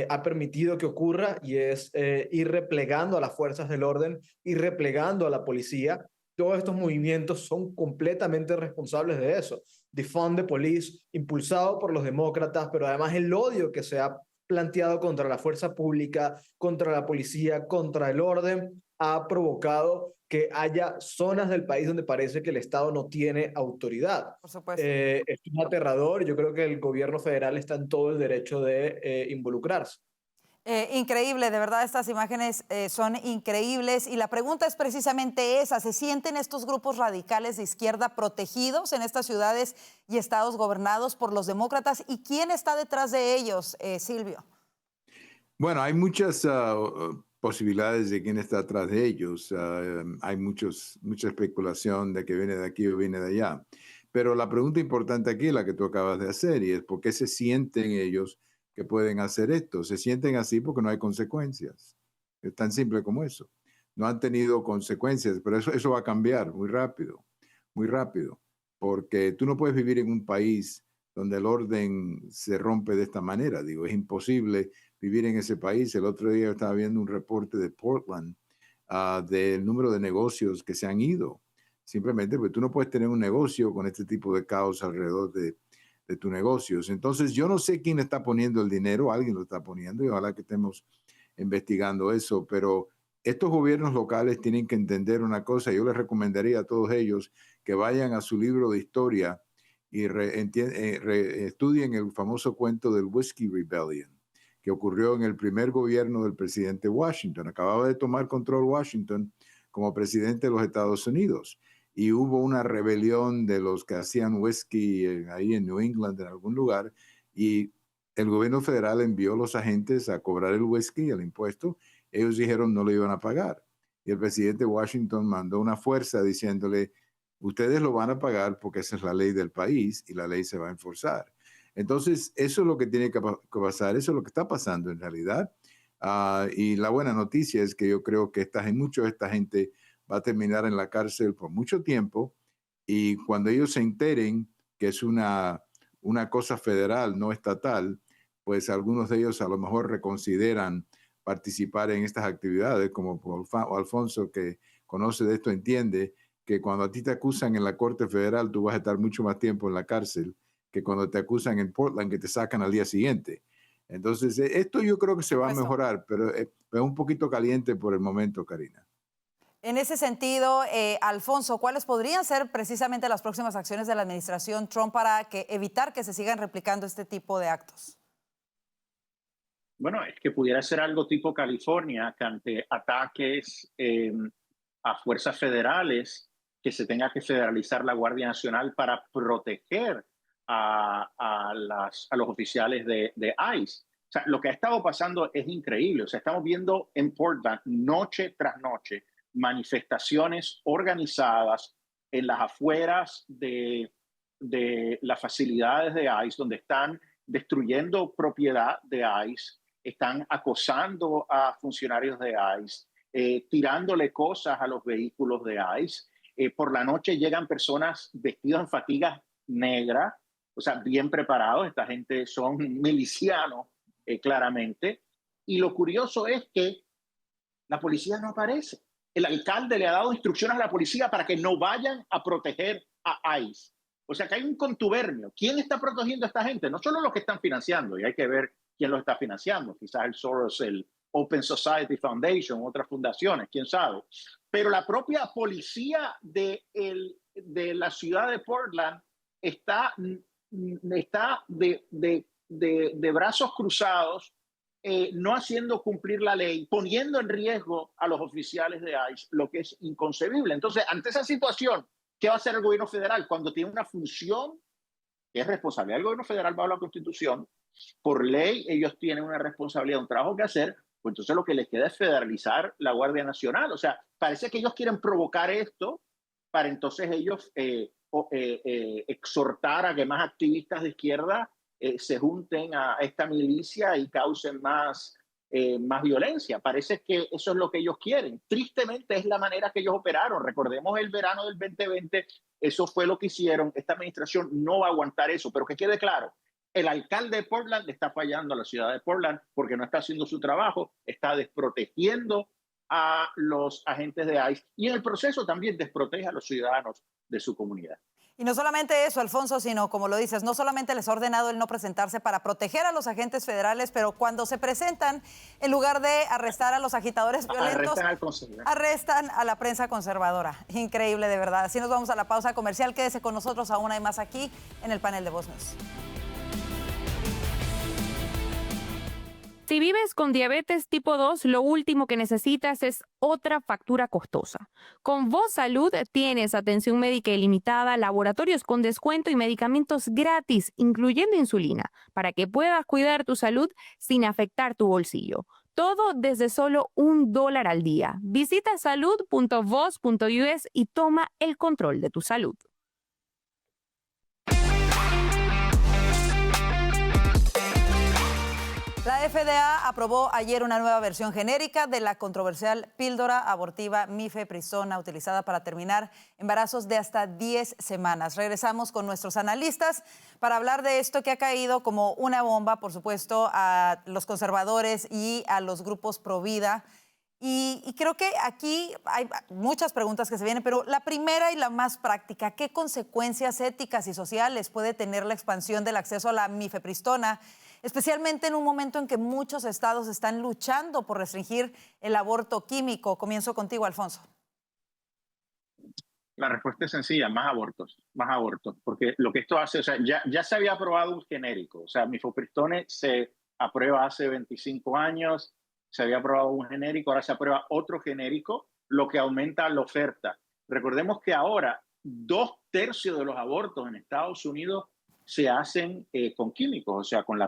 ha permitido que ocurra y es ir replegando a las fuerzas del orden, ir replegando a la policía. todos estos movimientos son completamente responsables de eso. Defund the Police, impulsado por los demócratas, pero además el odio que se ha planteado contra la fuerza pública, contra la policía, contra el orden, ha provocado que haya zonas del país donde parece que el Estado no tiene autoridad. Por supuesto. Es aterrador. Yo creo que el gobierno federal está en todo el derecho de involucrarse. Increíble, de verdad estas imágenes son increíbles y la pregunta es precisamente esa, ¿se sienten estos grupos radicales de izquierda protegidos en estas ciudades y estados gobernados por los demócratas? ¿Y quién está detrás de ellos, Silvio? Bueno, hay muchas posibilidades de quién está atrás de ellos. Hay mucha especulación de que viene de aquí o viene de allá. Pero la pregunta importante aquí es la que tú acabas de hacer y es ¿por qué se sienten ellos que pueden hacer esto? Se sienten así porque no hay consecuencias. Es tan simple como eso. No han tenido consecuencias, pero eso va a cambiar muy rápido, porque tú no puedes vivir en un país donde el orden se rompe de esta manera. Digo, es imposible vivir en ese país. El otro día estaba viendo un reporte de Portland del número de negocios que se han ido. Simplemente porque tú no puedes tener un negocio con este tipo de caos alrededor de tus negocios. Entonces, yo no sé quién está poniendo el dinero, alguien lo está poniendo y ojalá que estemos investigando eso, pero estos gobiernos locales tienen que entender una cosa. Yo les recomendaría a todos ellos que vayan a su libro de historia y estudien el famoso cuento del Whiskey Rebellion, que ocurrió en el primer gobierno del presidente Washington. Acababa de tomar control Washington como presidente de los Estados Unidos. Y hubo una rebelión de los que hacían whisky ahí en New England, en algún lugar, y el gobierno federal envió a los agentes a cobrar el whisky, el impuesto. Ellos dijeron no lo iban a pagar. Y el presidente Washington mandó una fuerza diciéndole, ustedes lo van a pagar porque esa es la ley del país y la ley se va a enforzar. Entonces, eso es lo que tiene que pasar, eso es lo que está pasando en realidad. Y la buena noticia es que yo creo que mucho de esta gente va a terminar en la cárcel por mucho tiempo y cuando ellos se enteren que es una cosa federal, no estatal, pues algunos de ellos a lo mejor reconsideran participar en estas actividades, como Alfonso, que conoce de esto, entiende que cuando a ti te acusan en la Corte Federal, tú vas a estar mucho más tiempo en la cárcel que cuando te acusan en Portland, que te sacan al día siguiente. Entonces, esto yo creo que se va a mejorar, pero es un poquito caliente por el momento, Karina. En ese sentido, Alfonso, ¿cuáles podrían ser precisamente las próximas acciones de la administración Trump para evitar que se sigan replicando este tipo de actos? Bueno, es que pudiera ser algo tipo California, que ante ataques a fuerzas federales, que se tenga que federalizar la Guardia Nacional para proteger a los oficiales de ICE. O sea, lo que ha estado pasando es increíble. O sea, estamos viendo en Portland noche tras noche manifestaciones organizadas en las afueras de las facilidades de ICE, donde están destruyendo propiedad de ICE, están acosando a funcionarios de ICE, tirándole cosas a los vehículos de ICE. Por la noche llegan personas vestidas en fatigas negras, o sea, bien preparados. Esta gente son milicianos, claramente. Y lo curioso es que la policía no aparece. El alcalde le ha dado instrucciones a la policía para que no vayan a proteger a ICE. O sea que hay un contubernio. ¿Quién está protegiendo a esta gente? No solo los que están financiando, y hay que ver quién los está financiando. Quizás el Soros, el Open Society Foundation, otras fundaciones, quién sabe. Pero la propia policía de la ciudad de Portland está de brazos cruzados, no haciendo cumplir la ley, poniendo en riesgo a los oficiales de ICE, lo que es inconcebible. Entonces, ante esa situación, ¿qué va a hacer el gobierno federal cuando tiene una función que es responsabilidad del gobierno federal bajo la Constitución? Por ley, ellos tienen una responsabilidad, un trabajo que hacer, pues entonces lo que les queda es federalizar la Guardia Nacional. O sea, parece que ellos quieren provocar esto para entonces ellos exhortar a que más activistas de izquierda se junten a esta milicia y causen más violencia. Parece que eso es lo que ellos quieren. Tristemente es la manera que ellos operaron. Recordemos el verano del 2020, eso fue lo que hicieron. Esta administración no va a aguantar eso, pero que quede claro, el alcalde de Portland le está fallando a la ciudad de Portland porque no está haciendo su trabajo, está desprotegiendo a los agentes de ICE y en el proceso también desprotege a los ciudadanos de su comunidad. Y no solamente eso, Alfonso, sino, como lo dices, no solamente les ha ordenado el no presentarse para proteger a los agentes federales, pero cuando se presentan, en lugar de arrestar a los agitadores violentos, arrestan a la prensa conservadora. Increíble, de verdad. Así nos vamos a la pausa comercial. Quédese con nosotros, aún hay más aquí en el panel de Voz News. Si vives con diabetes tipo 2, lo último que necesitas es otra factura costosa. Con Voz Salud tienes atención médica ilimitada, laboratorios con descuento y medicamentos gratis, incluyendo insulina, para que puedas cuidar tu salud sin afectar tu bolsillo. Todo desde solo $1 al día. Visita salud.voz.us y toma el control de tu salud. La FDA aprobó ayer una nueva versión genérica de la controversial píldora abortiva mifepristona utilizada para terminar embarazos de hasta 10 semanas. Regresamos con nuestros analistas para hablar de esto que ha caído como una bomba, por supuesto, a los conservadores y a los grupos pro vida. Y creo que aquí hay muchas preguntas que se vienen, pero la primera y la más práctica, ¿qué consecuencias éticas y sociales puede tener la expansión del acceso a la mifepristona, especialmente en un momento en que muchos estados están luchando por restringir el aborto químico? Comienzo contigo, Alfonso. La respuesta es sencilla, más abortos, porque lo que esto hace, o sea, ya se había aprobado un genérico, o sea, mifepristone se aprueba hace 25 años, se había aprobado un genérico, ahora se aprueba otro genérico, lo que aumenta la oferta. Recordemos que ahora 2/3 de los abortos en Estados Unidos se hacen con químicos, o sea, con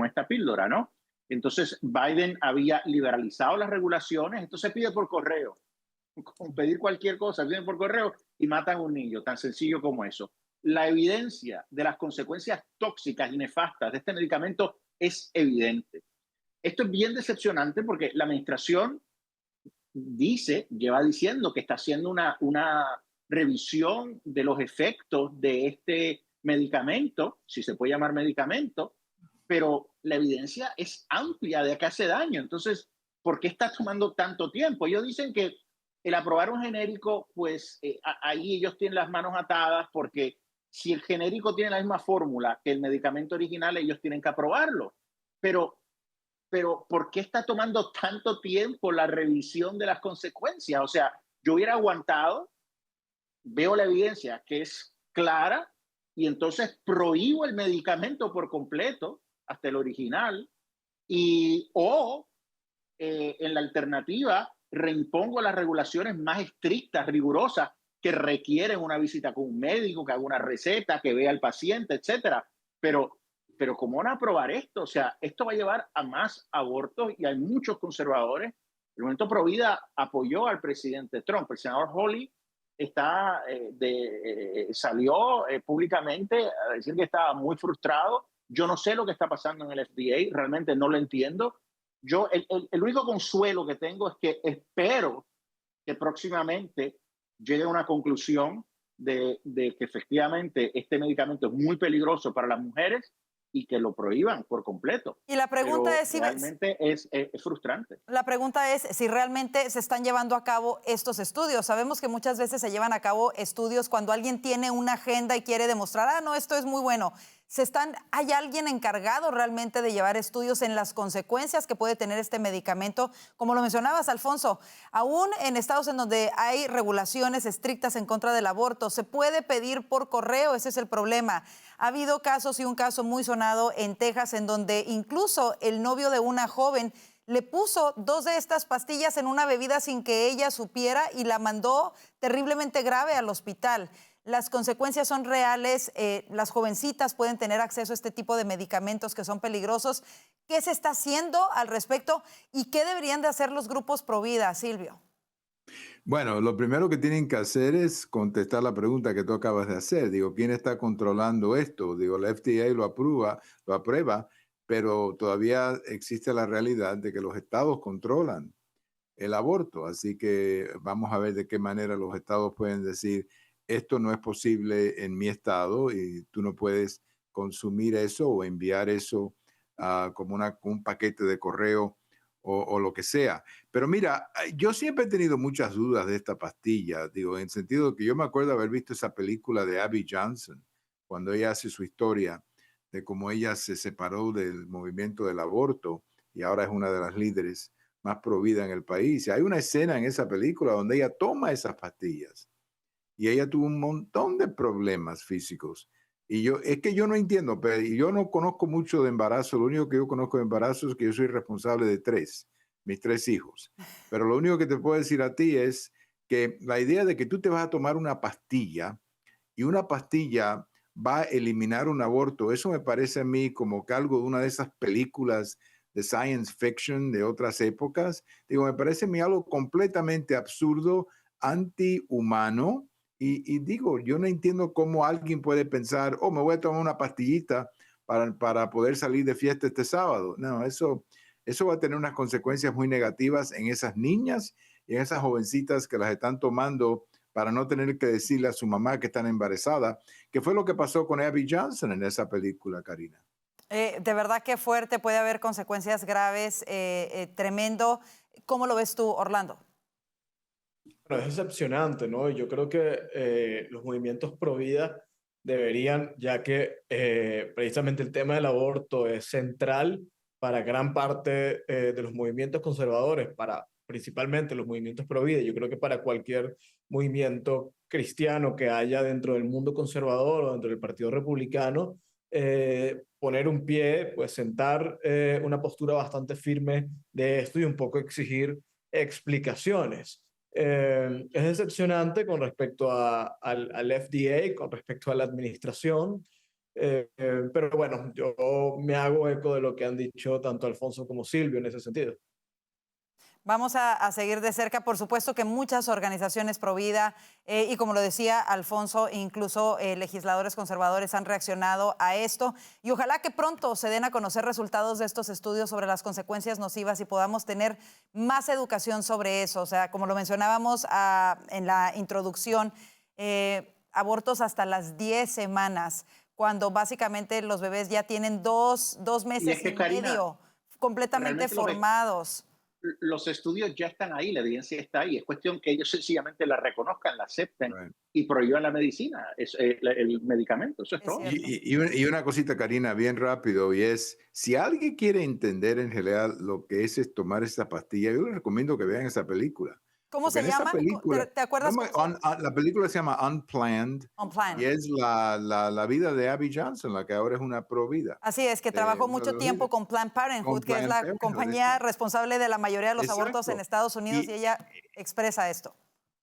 esta píldora, ¿no? Entonces, Biden había liberalizado las regulaciones, entonces pide por correo. Con pedir cualquier cosa, piden por correo y matan a un niño, tan sencillo como eso. La evidencia de las consecuencias tóxicas y nefastas de este medicamento es evidente. Esto es bien decepcionante porque la administración lleva diciendo que está haciendo una revisión de los efectos de este medicamento, si se puede llamar medicamento, pero la evidencia es amplia de que hace daño. Entonces, ¿por qué está tomando tanto tiempo? Ellos dicen que el aprobar un genérico, pues ahí ellos tienen las manos atadas porque si el genérico tiene la misma fórmula que el medicamento original, ellos tienen que aprobarlo. Pero ¿por qué está tomando tanto tiempo la revisión de las consecuencias? O sea, yo hubiera aguantado, veo la evidencia que es clara y entonces prohíbo el medicamento por completo, hasta el original, o en la alternativa reimpongo las regulaciones más estrictas, rigurosas, que requieren una visita con un médico, que haga una receta, que vea al paciente, etcétera. Pero ¿cómo van a aprobar esto? O sea, esto va a llevar a más abortos y hay muchos conservadores. El Movimiento Pro Vida apoyó al presidente Trump. El senador Hawley salió públicamente a decir que estaba muy frustrado. Yo no sé lo que está pasando en el FDA, realmente no lo entiendo. Yo el único consuelo que tengo es que espero que próximamente llegue a una conclusión de que efectivamente este medicamento es muy peligroso para las mujeres y que lo prohíban por completo. Y la pregunta es si realmente es frustrante. La pregunta es si realmente se están llevando a cabo estos estudios. Sabemos que muchas veces se llevan a cabo estudios cuando alguien tiene una agenda y quiere demostrar, no, esto es muy bueno. ¿Hay alguien encargado realmente de llevar estudios en las consecuencias que puede tener este medicamento? Como lo mencionabas, Alfonso, aún en estados en donde hay regulaciones estrictas en contra del aborto, se puede pedir por correo, ese es el problema. Ha habido casos y un caso muy sonado en Texas en donde incluso el novio de una joven le puso 2 de estas pastillas en una bebida sin que ella supiera y la mandó terriblemente grave al hospital. Las consecuencias son reales, las jovencitas pueden tener acceso a este tipo de medicamentos que son peligrosos. ¿Qué se está haciendo al respecto y qué deberían de hacer los grupos pro vida, Silvio? Bueno, lo primero que tienen que hacer es contestar la pregunta que tú acabas de hacer. Digo, ¿quién está controlando esto? Digo, la FDA lo aprueba, pero todavía existe la realidad de que los estados controlan el aborto. Así que vamos a ver de qué manera los estados pueden decir, esto no es posible en mi estado y tú no puedes consumir eso o enviar eso como un paquete de correo o lo que sea. Pero mira, yo siempre he tenido muchas dudas de esta pastilla, digo, en el sentido que yo me acuerdo haber visto esa película de Abby Johnson, cuando ella hace su historia de cómo ella se separó del movimiento del aborto y ahora es una de las líderes más pro vida en el país. Y hay una escena en esa película donde ella toma esas pastillas y ella tuvo un montón de problemas físicos. Y es que yo no entiendo, pero yo no conozco mucho de embarazo. Lo único que yo conozco de embarazo es que yo soy responsable de mis 3 hijos. Pero lo único que te puedo decir a ti es que la idea de que tú te vas a tomar una pastilla y una pastilla va a eliminar un aborto, eso me parece a mí como que algo de una de esas películas de science fiction de otras épocas. Digo, me parece a mí algo completamente absurdo, antihumano. Y digo, yo no entiendo cómo alguien puede pensar, me voy a tomar una pastillita para poder salir de fiesta este sábado. No, eso va a tener unas consecuencias muy negativas en esas niñas y en esas jovencitas que las están tomando para no tener que decirle a su mamá que están embarazadas, que fue lo que pasó con Abby Johnson en esa película, Karina. De verdad que fuerte, puede haber consecuencias graves, ¿Cómo lo ves tú, Orlando? Bueno, es decepcionante, ¿no? Yo creo que los movimientos pro vida deberían, ya que precisamente el tema del aborto es central para gran parte de los movimientos conservadores, para principalmente los movimientos pro vida. Yo creo que para cualquier movimiento cristiano que haya dentro del mundo conservador o dentro del Partido Republicano, poner un pie, pues sentar una postura bastante firme de esto y un poco exigir explicaciones. Es decepcionante con respecto al FDA, con respecto a la administración, pero bueno, yo me hago eco de lo que han dicho tanto Alfonso como Silvio en ese sentido. Vamos a seguir de cerca, por supuesto que muchas organizaciones pro vida y como lo decía Alfonso, incluso legisladores conservadores han reaccionado a esto y ojalá que pronto se den a conocer resultados de estos estudios sobre las consecuencias nocivas y podamos tener más educación sobre eso. O sea, como lo mencionábamos en la introducción, abortos hasta las 10 semanas, cuando básicamente los bebés ya tienen dos meses y medio completamente formados. Los estudios ya están ahí, la evidencia está ahí. Es cuestión que ellos sencillamente la reconozcan, la acepten y prohíban la medicina, el medicamento. Eso es todo. Y una cosita, Karina, bien rápido, y es, si alguien quiere entender en general lo que es tomar esta pastilla, yo les recomiendo que vean esa película. ¿Cómo se llama? ¿Te acuerdas? La película se llama Unplanned. Y es la vida de Abby Johnson, la que ahora es una pro vida. Así es, que trabajó mucho tiempo con Planned Parenthood, que es la compañía responsable de la mayoría de los abortos en Estados Unidos, y ella expresa esto.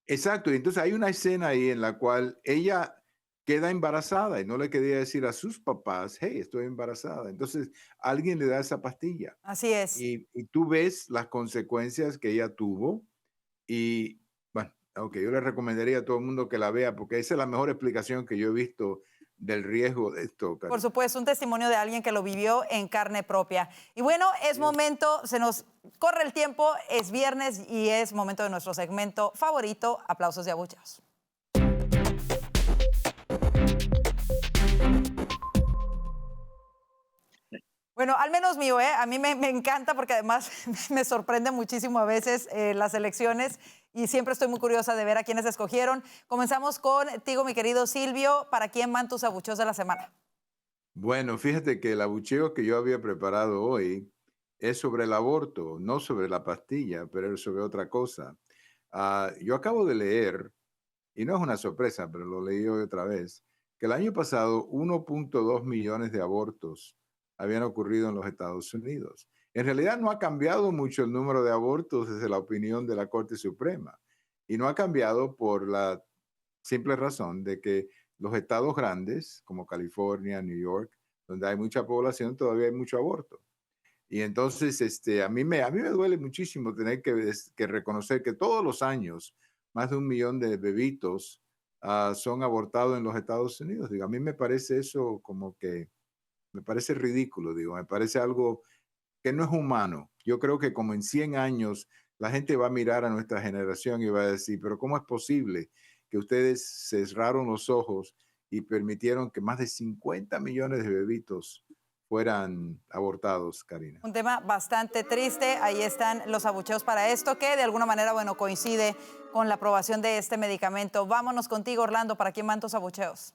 Exacto, y entonces hay una escena ahí en la cual ella queda embarazada y no le quería decir a sus papás, hey, estoy embarazada. Entonces alguien le da esa pastilla. Así es. Y tú ves las consecuencias que ella tuvo. Y bueno, yo le recomendaría a todo el mundo que la vea porque esa es la mejor explicación que yo he visto del riesgo de esto, Karina. Por supuesto, un testimonio de alguien que lo vivió en carne propia. Y bueno, es momento, se nos corre el tiempo, es viernes y es momento de nuestro segmento favorito, aplausos y abucheos. Bueno, al menos mío, a mí me encanta porque además me sorprende muchísimo a veces las elecciones y siempre estoy muy curiosa de ver a quiénes escogieron. Comenzamos contigo, mi querido Silvio. ¿Para quién van tus abucheos de la semana? Bueno, fíjate que el abucheo que yo había preparado hoy es sobre el aborto, no sobre la pastilla, pero es sobre otra cosa. Yo acabo de leer, y no es una sorpresa, pero lo leí hoy otra vez, que el año pasado 1.2 millones de abortos habían ocurrido en los Estados Unidos. En realidad no ha cambiado mucho el número de abortos desde la opinión de la Corte Suprema. Y no ha cambiado por la simple razón de que los estados grandes, como California, New York, donde hay mucha población, todavía hay mucho aborto. Y entonces a mí me duele muchísimo tener que reconocer que todos los años más de 1 millón de bebitos son abortados en los Estados Unidos. Digo, a mí me parece eso como que me parece ridículo, digo, me parece algo que no es humano. Yo creo que como en 100 años la gente va a mirar a nuestra generación y va a decir, pero ¿cómo es posible que ustedes cerraron los ojos y permitieron que más de 50 millones de bebitos fueran abortados, Karina. Un tema bastante triste. Ahí están los abucheos para esto, que de alguna manera, bueno, coincide con la aprobación de este medicamento. Vámonos contigo, Orlando. ¿Para quién van tus abucheos?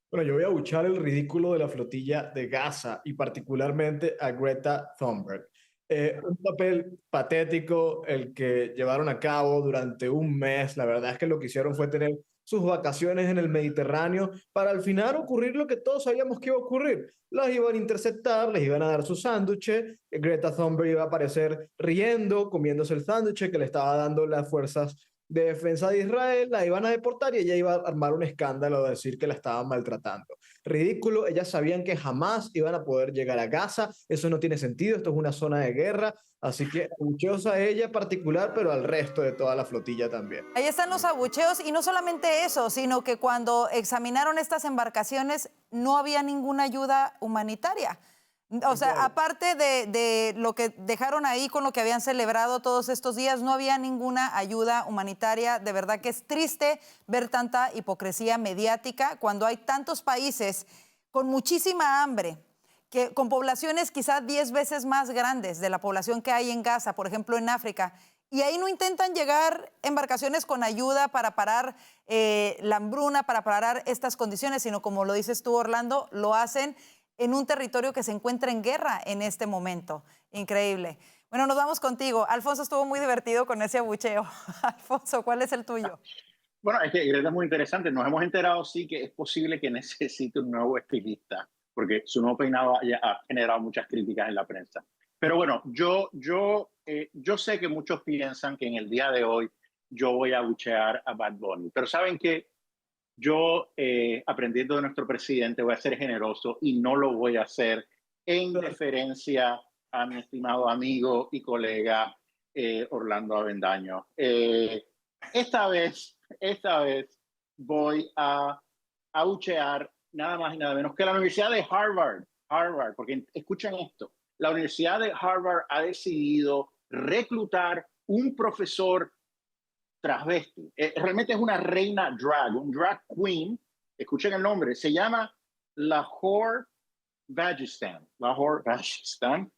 Bueno, yo voy a abuchar el ridículo de la flotilla de Gaza y particularmente a Greta Thunberg. Un papel patético el que llevaron a cabo durante un mes. La verdad es que lo que hicieron fue tener sus vacaciones en el Mediterráneo para al final ocurrir lo que todos sabíamos que iba a ocurrir. Las iban a interceptar, les iban a dar su sándwich, Greta Thunberg iba a aparecer riendo, comiéndose el sándwich que le estaba dando las fuerzas de defensa de Israel, la iban a deportar y ella iba a armar un escándalo de decir que la estaban maltratando. Ridículo, ellas sabían que jamás iban a poder llegar a Gaza, eso no tiene sentido, esto es una zona de guerra, así que abucheos a ella en particular, pero al resto de toda la flotilla también. Ahí están los abucheos y no solamente eso, sino que cuando examinaron estas embarcaciones no había ninguna ayuda humanitaria. O sea, aparte de lo que dejaron ahí con lo que habían celebrado todos estos días, no había ninguna ayuda humanitaria. De verdad que es triste ver tanta hipocresía mediática cuando hay tantos países con muchísima hambre, con poblaciones quizás 10 veces más grandes de la población que hay en Gaza, por ejemplo en África, y ahí no intentan llegar embarcaciones con ayuda para parar la hambruna, para parar estas condiciones, sino como lo dices tú, Orlando, lo hacen en un territorio que se encuentra en guerra en este momento. Increíble. Bueno, nos vamos contigo. Alfonso estuvo muy divertido con ese abucheo. Alfonso, ¿cuál es el tuyo? Bueno, es que Greta es muy interesante. Nos hemos enterado, sí, que es posible que necesite un nuevo estilista, porque su nuevo peinado ya ha generado muchas críticas en la prensa. Pero bueno, yo sé que muchos piensan que en el día de hoy yo voy a abuchear a Bad Bunny. Pero ¿saben qué? Yo, aprendiendo de nuestro presidente, voy a ser generoso y no lo voy a hacer en deferencia a mi estimado amigo y colega Orlando Avendaño. Esta vez voy a abuchear nada más y nada menos que la Universidad de Harvard, porque escuchen esto, la Universidad de Harvard ha decidido reclutar un profesor transvesti. Realmente es una reina drag, un drag queen. Escuchen el nombre, se llama Lahore Vagistan. Lahore Vagistan.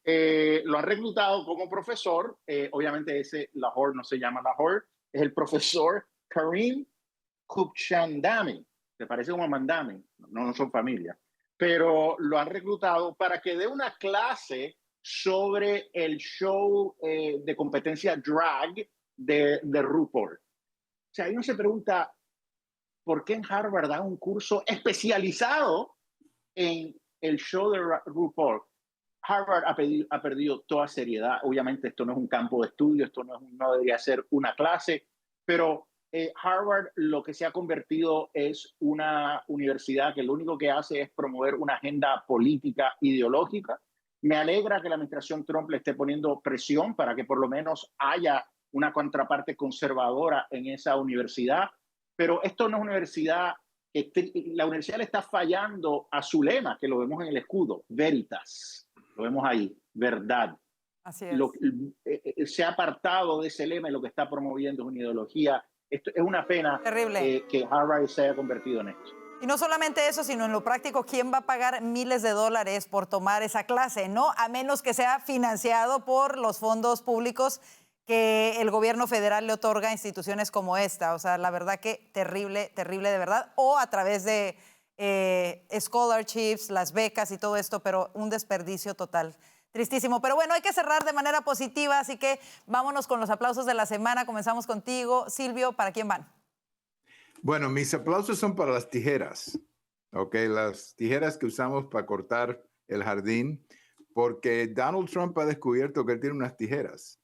Lo han reclutado como profesor. Obviamente ese Lahore no se llama Lahore, es el profesor Karim Khubchandami. Se parece como a Mandami, no son familia. Pero lo han reclutado para que dé una clase sobre el show de competencia drag de RuPaul. O sea, uno se pregunta, ¿por qué en Harvard dan un curso especializado en el show de RuPaul? Harvard ha perdido toda seriedad. Obviamente esto no es un campo de estudio, esto no debería ser una clase, pero Harvard lo que se ha convertido es una universidad que lo único que hace es promover una agenda política ideológica. Me alegra que la administración Trump le esté poniendo presión para que por lo menos haya una contraparte conservadora en esa universidad, pero esto no es una universidad, la universidad le está fallando a su lema, que lo vemos en el escudo, Veritas, lo vemos ahí, verdad. Así es. Se ha apartado de ese lema y lo que está promoviendo es una ideología. Esto es una pena que Harvard se haya convertido en esto. Y no solamente eso, sino en lo práctico, ¿quién va a pagar miles de dólares por tomar esa clase? ¿No? A menos que sea financiado por los fondos públicos que el gobierno federal le otorga a instituciones como esta. O sea, la verdad que terrible, terrible de verdad. O a través de scholarships, las becas y todo esto, pero un desperdicio total. Tristísimo. Pero bueno, hay que cerrar de manera positiva, así que vámonos con los aplausos de la semana. Comenzamos contigo. Silvio, ¿para quién van? Bueno, mis aplausos son para las tijeras, ¿ok? Las tijeras que usamos para cortar el jardín, porque Donald Trump ha descubierto que él tiene unas tijeras.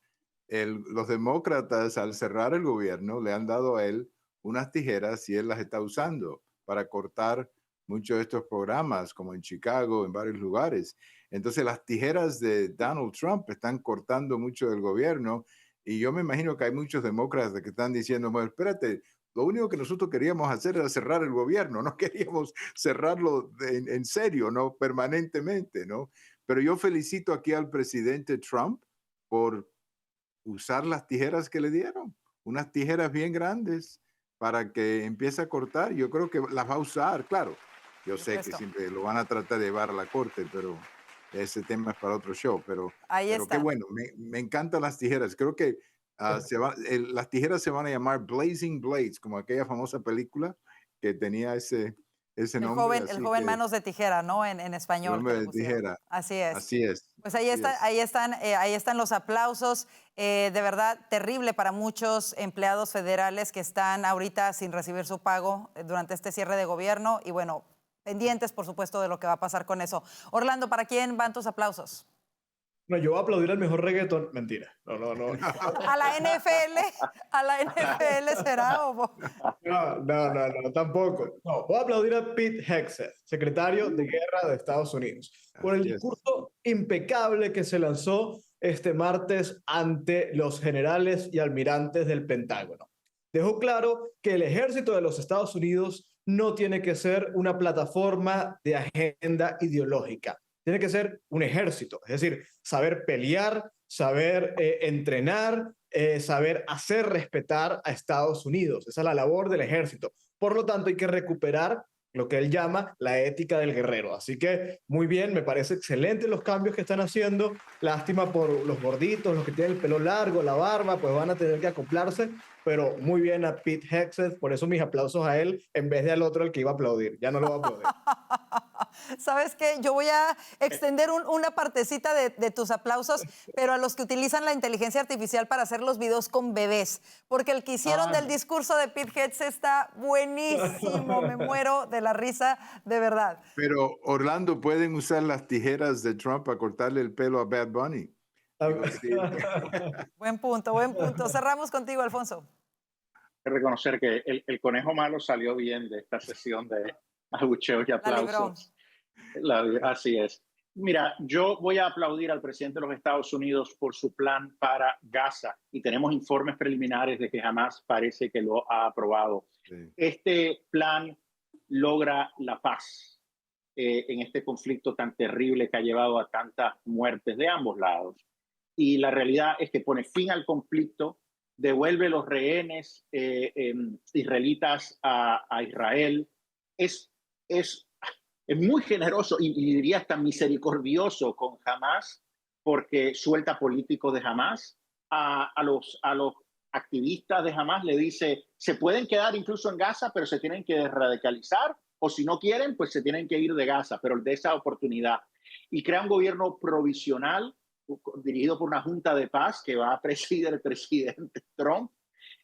Los demócratas, al cerrar el gobierno, le han dado a él unas tijeras y él las está usando para cortar muchos de estos programas, como en Chicago, en varios lugares. Entonces, las tijeras de Donald Trump están cortando mucho del gobierno y yo me imagino que hay muchos demócratas que están diciendo, bueno, espérate, lo único que nosotros queríamos hacer era cerrar el gobierno, no queríamos cerrarlo en serio, no permanentemente, ¿no? Pero yo felicito aquí al presidente Trump por usar las tijeras que le dieron, unas tijeras bien grandes para que empiece a cortar. Yo creo que las va a usar, claro. Yo sé que siempre lo van a tratar de llevar a la corte, pero ese tema es para otro show. Pero qué bueno, me encantan las tijeras. Creo que las tijeras se van a llamar Blazing Blades, como aquella famosa película que tenía ese nombre. El joven Manos de Tijera, ¿no? En español. El nombre de tijera. Así es. Así es. Pues ahí están los aplausos. De verdad, terrible para muchos empleados federales que están ahorita sin recibir su pago durante este cierre de gobierno. Y bueno, pendientes, por supuesto, de lo que va a pasar con eso. Orlando, ¿para quién van tus aplausos? No, yo voy a aplaudir al mejor reggaetón. Mentira. No. ¿A la NFL será? No, tampoco. No, voy a aplaudir a Pete Hegseth, secretario de Guerra de Estados Unidos, por el discurso impecable que se lanzó este martes ante los generales y almirantes del Pentágono. Dejó claro que el ejército de los Estados Unidos no tiene que ser una plataforma de agenda ideológica. Tiene que ser un ejército, es decir, saber pelear, saber entrenar, saber hacer respetar a Estados Unidos. Esa es la labor del ejército. Por lo tanto, hay que recuperar lo que él llama la ética del guerrero. Así que, muy bien, me parece excelente los cambios que están haciendo. Lástima por los gorditos, los que tienen el pelo largo, la barba, pues van a tener que acoplarse. Pero muy bien a Pete Hegseth, por eso mis aplausos a él en vez de al otro al que iba a aplaudir. Ya no lo voy a aplaudir. ¿Sabes qué? Yo voy a extender una partecita de tus aplausos, pero a los que utilizan la inteligencia artificial para hacer los videos con bebés, porque el que hicieron del discurso de Pete Hegseth está buenísimo. Me muero de la risa, de verdad. Pero, Orlando, pueden usar las tijeras de Trump para cortarle el pelo a Bad Bunny. Buen punto. Cerramos contigo, Alfonso. Hay que reconocer que el conejo malo salió bien de esta sesión de abucheos y aplausos. Así es. Mira, yo voy a aplaudir al presidente de los Estados Unidos por su plan para Gaza y tenemos informes preliminares de que Hamás parece que lo ha aprobado. Sí. Este plan logra la paz en este conflicto tan terrible que ha llevado a tantas muertes de ambos lados. Y la realidad es que pone fin al conflicto, devuelve los rehenes israelitas a Israel. Es muy generoso y diría hasta misericordioso con Hamás, porque suelta políticos de Hamás. A los activistas de Hamás le dice, se pueden quedar incluso en Gaza, pero se tienen que radicalizar, o si no quieren, pues se tienen que ir de Gaza, pero de esa oportunidad. Y crea un gobierno provisional dirigido por una junta de paz que va a presidir el presidente Trump,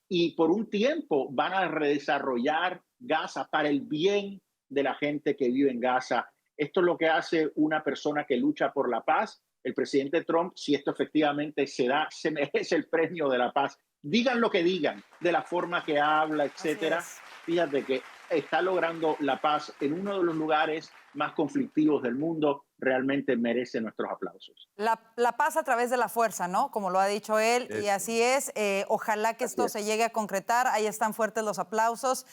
y por un tiempo van a redesarrollar Gaza para el bien de la gente que vive en Gaza. Esto es lo que hace una persona que lucha por la paz. El presidente Trump, si esto efectivamente se da, se merece el premio de la paz. Digan lo que digan, de la forma que habla, etcétera. Fíjate que está logrando la paz en uno de los lugares más conflictivos del mundo. Realmente merece nuestros aplausos. La paz a través de la fuerza, ¿no? Como lo ha dicho él, y así es. Ojalá que esto se llegue a concretar. Ahí están fuertes los aplausos.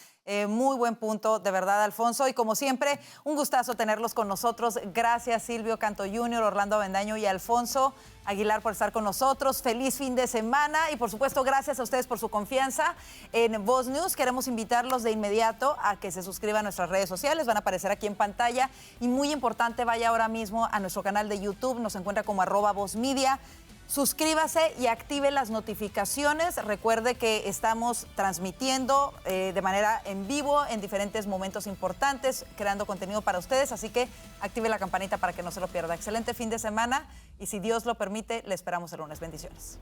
Muy buen punto, de verdad, Alfonso. Y como siempre, un gustazo tenerlos con nosotros. Gracias, Silvio Canto Jr., Orlando Avendaño y Alfonso Aguilar, por estar con nosotros. Feliz fin de semana. Y, por supuesto, gracias a ustedes por su confianza en Voz News. Queremos invitarlos de inmediato a que se suscriban a nuestras redes sociales. Van a aparecer aquí en pantalla. Y muy importante, vaya ahora mismo a nuestro canal de YouTube. Nos encuentra como @VozMedia. Suscríbase y active las notificaciones. Recuerde que estamos transmitiendo de manera en vivo en diferentes momentos importantes, creando contenido para ustedes. Así que active la campanita para que no se lo pierda. Excelente fin de semana y si Dios lo permite, le esperamos el lunes. Bendiciones.